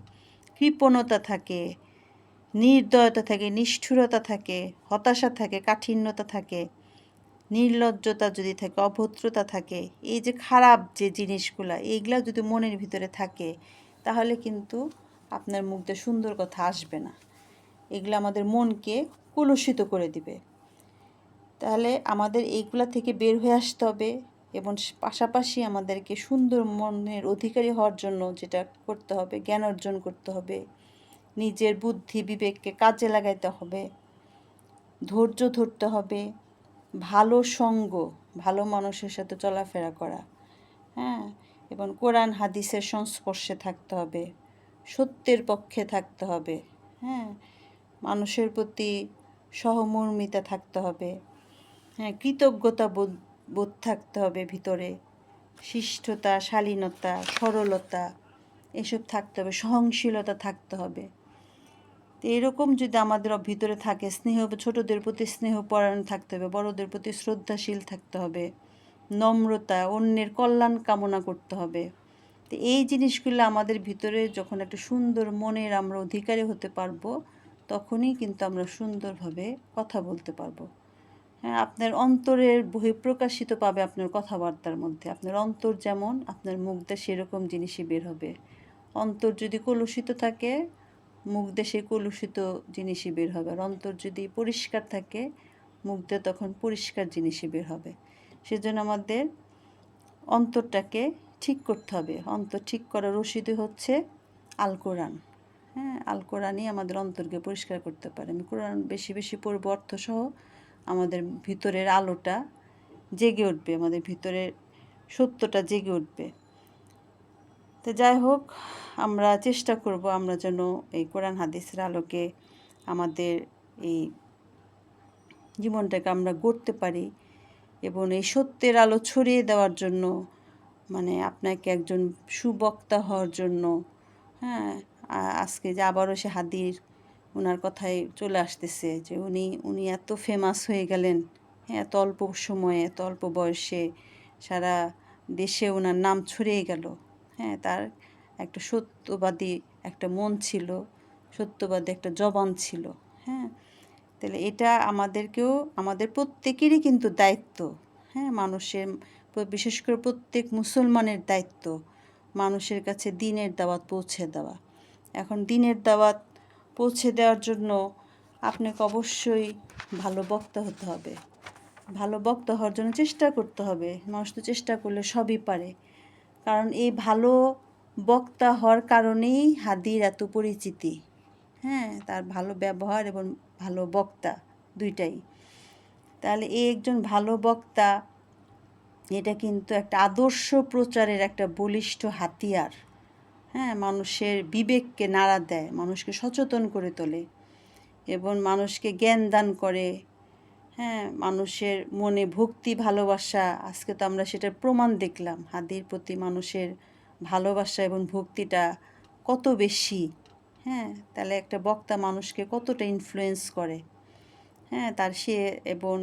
কৃপণতা থাকে, নির্দয়তা থাকে, নিষ্ঠুরতা থাকে, হতাশা থাকে, কাঠিন্যতা থাকে, নির্লজ্জতা যদি থাকে, অভদ্রতা থাকে, এই যে খারাপ যে জিনিসগুলা, এইগুলা যদি মনের ভিতরে থাকে, তাহলে কিন্তু আপনার মুখ দিয়ে সুন্দর কথা আসবে না। এগুলো আমাদের মনকে কলুষিত করে দিবে। তাহলে আমাদের এইগুলা থেকে বের হয়ে আসতে হবে, এবং পাশাপাশি আমাদেরকে সুন্দর মনের অধিকারী হওয়ার জন্য যেটা করতে হবে, জ্ঞান অর্জন করতে হবে, নিজের বুদ্ধি বিবেককে কাজে লাগাইতে হবে, ধৈর্য ধরতে হবে, ভালো সঙ্গ, ভালো মানুষের সাথে চলাফেরা করা, হ্যাঁ, এবং কোরআন হাদিসের সংস্পর্শে থাকতে হবে, সত্যের পক্ষে থাকতে হবে, হ্যাঁ, মানুষের প্রতি সহমর্মিতা থাকতে হবে, হ্যাঁ, কৃতজ্ঞতা বোধ থাকতে হবে ভিতরে, শিষ্টতা, শালীনতা, সরলতা, এসব থাকতে হবে, সহনশীলতা থাকতে হবে। তো এরকম যদি আমাদের ভিতরে থাকে, ছোটদের প্রতি স্নেহপরায়ণ থাকতে হবে, বড়দের প্রতি শ্রদ্ধাশীল থাকতে হবে, নম্রতা, অন্যের কল্যাণ কামনা করতে হবে। তো এই জিনিসগুলো আমাদের ভিতরে যখন একটা সুন্দর মনের আমরা অধিকারী হতে পারবো, তখনই কিন্তু আমরা সুন্দরভাবে কথা বলতে পারবো। হ্যাঁ, আপনার অন্তরের বহিঃপ্রকাশিত পাবে আপনার কথাবার্তার মধ্যে। আপনার অন্তর যেমন আপনার মুখ দিয়ে সেরকম জিনিসই বের হবে। অন্তর যদি কলুষিত থাকে মুখ দিয়ে সেই কলুষিত জিনিসই বের হবে। আর অন্তর যদি পরিষ্কার থাকে মুখ দিয়ে তখন পরিষ্কার জিনিসই বের হবে। সেজন্য আমাদের অন্তরটাকে ঠিক করতে হবে। অন্তর ঠিক করার রশিদই হচ্ছে আল কোরআন। হ্যাঁ, আল কোরআনই আমাদের অন্তরকে পরিষ্কার করতে পারে। আমি কোরআন বেশি বেশি পড়ব অর্থসহ আমাদের ভিতরের আলোটা জেগে উঠবে, আমাদের ভিতরের সত্যটা জেগে উঠবে। তো যাই হোক, আমরা চেষ্টা করব আমরা যেন এই কোরআন হাদিসের আলোকে আমাদের এই জীবনটাকে আমরা গড়তে পারি এবং এই সত্যের আলো ছড়িয়ে দেওয়ার জন্য মানে আপনাকে একজন সুবক্তা হওয়ার জন্য, হ্যাঁ, আজকে যে আবারও সে হাদির ওনার কথাই চলে আসতেছে যে উনি এত ফেমাস হয়ে গেলেন, হ্যাঁ, এত অল্প সময়ে এত অল্প বয়সে সারা দেশে ওনার নাম ছড়িয়ে গেল। হ্যাঁ, তার একটা সত্যবাদী একটা মন ছিল, সত্যবাদী একটা জবান ছিল। হ্যাঁ, তাহলে এটা আমাদেরকেও আমাদের প্রত্যেকেরই কিন্তু দায়িত্ব। হ্যাঁ, মানুষের বিশেষ করে প্রত্যেক মুসলমানের দায়িত্ব মানুষের কাছে দ্বীনের দাওয়াত পৌঁছে দেওয়া। এখন দ্বীনের দাওয়াত পৌঁছে দেওয়ার জন্য আপনাকে অবশ্যই ভালো বক্তা হতে হবে। ভালো বক্তা হওয়ার জন্য চেষ্টা করতে হবে। মানুষ তো চেষ্টা করলে সবই পারে। কারণ এই ভালো বক্তা হওয়ার কারণেই হাদির এত পরিচিতি। হ্যাঁ, তার ভালো ব্যবহার এবং ভালো বক্তা দুইটাই। তাহলে এই একজন ভালো বক্তা এটা কিন্তু একটা আদর্শ প্রচারের একটা বলিষ্ঠ হাতিয়ার। হ্যাঁ, মানুষের বিবেককে নাড়া দেয়, মানুষকে সচেতন করে তোলে এবং মানুষকে জ্ঞান দান করে। হ্যাঁ, মানুষের মনে ভক্তি ভালোবাসা, আজকে তো আমরা সেটার প্রমাণ দেখলাম। হাদির প্রতি মানুষের ভালোবাসা এবং ভক্তিটা কত বেশি। হ্যাঁ, তাহলে একটা বক্তা মানুষকে কতটা ইনফ্লুয়েন্স করে। হ্যাঁ, তার সে এবং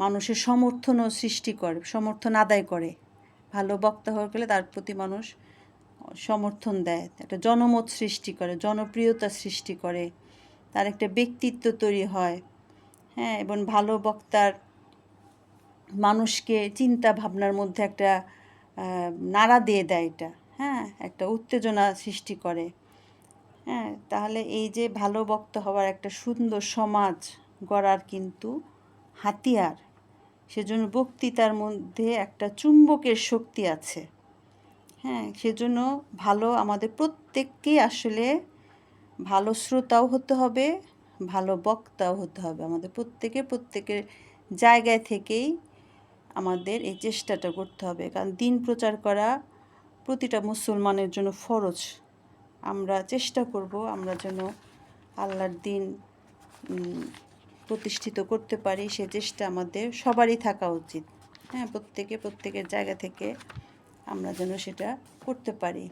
মানুষের সমর্থনও সৃষ্টি করে, সমর্থন আদায় করে। ভালো বক্তা হয়ে গেলে তার প্রতি মানুষ সমর্থন দেয়, একটা জনমত সৃষ্টি করে, জনপ্রিয়তা সৃষ্টি করে, তার একটা ব্যক্তিত্ব তৈরি হয়। হ্যাঁ, এবং ভালো বক্তার মানুষকে চিন্তা ভাবনার মধ্যে একটা নাড়া দিয়ে দেয় এটা। হ্যাঁ, একটা উত্তেজনা সৃষ্টি করে। হ্যাঁ, তাহলে এই যে ভালো বক্তা হওয়ার একটা সুন্দর সমাজ গড়ার কিন্তু হাতিয়ার। সেজন্য বক্তৃতার মধ্যে একটা চুম্বকের শক্তি আছে। হ্যাঁ, সেজন্য ভালো আমাদের প্রত্যেককেই আসলে ভালো শ্রোতাও হতে হবে, ভালো বক্তাও হতে হবে। আমাদের প্রত্যেকের জায়গায় থেকেই আমাদের এই চেষ্টাটা করতে হবে। কারণ দিন প্রচার করা প্রতিটা মুসলমানের জন্য ফরজ। আমরা চেষ্টা করব আমরা যেন আল্লাহর দিন প্রতিষ্ঠিত করতে পারি, সে চেষ্টা আমাদের সবারই থাকা উচিত। হ্যাঁ, প্রত্যেকের জায়গা থেকে আমরা যেন সেটা করতে পারি।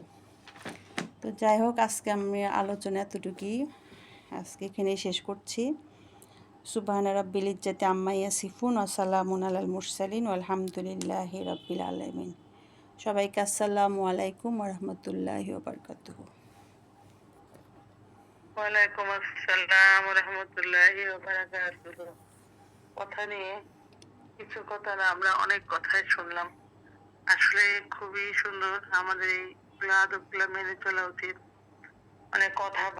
তো যাই হোক, আজকে আমি আলোচনা এতটুকুই, আজকে এখানেই শেষ করছি। সুবহানা রাব্বিল ইজ্জাতি আম্মা ইয়াসিফুন ওয়া সালামুন আলাল মুরসালিন আলহামদুলিল্লাহি রাব্বিল আলামিন। সবাইকে আসসালামু আলাইকুম ওয়া রাহমাতুল্লাহি ওয়া বারাকাতুহু। ওয়ালাইকুম আসসালাম ওয়া রাহমাতুল্লাহি ওয়া বারাকাতুহু। কথা নিয়ে কিছু কথা না, আমরা অনেক কথাই শুনলাম। আসলে খুবই সুন্দর। আমাদের এই আদবগুলো মেনে চলা উচিত। মানে কথা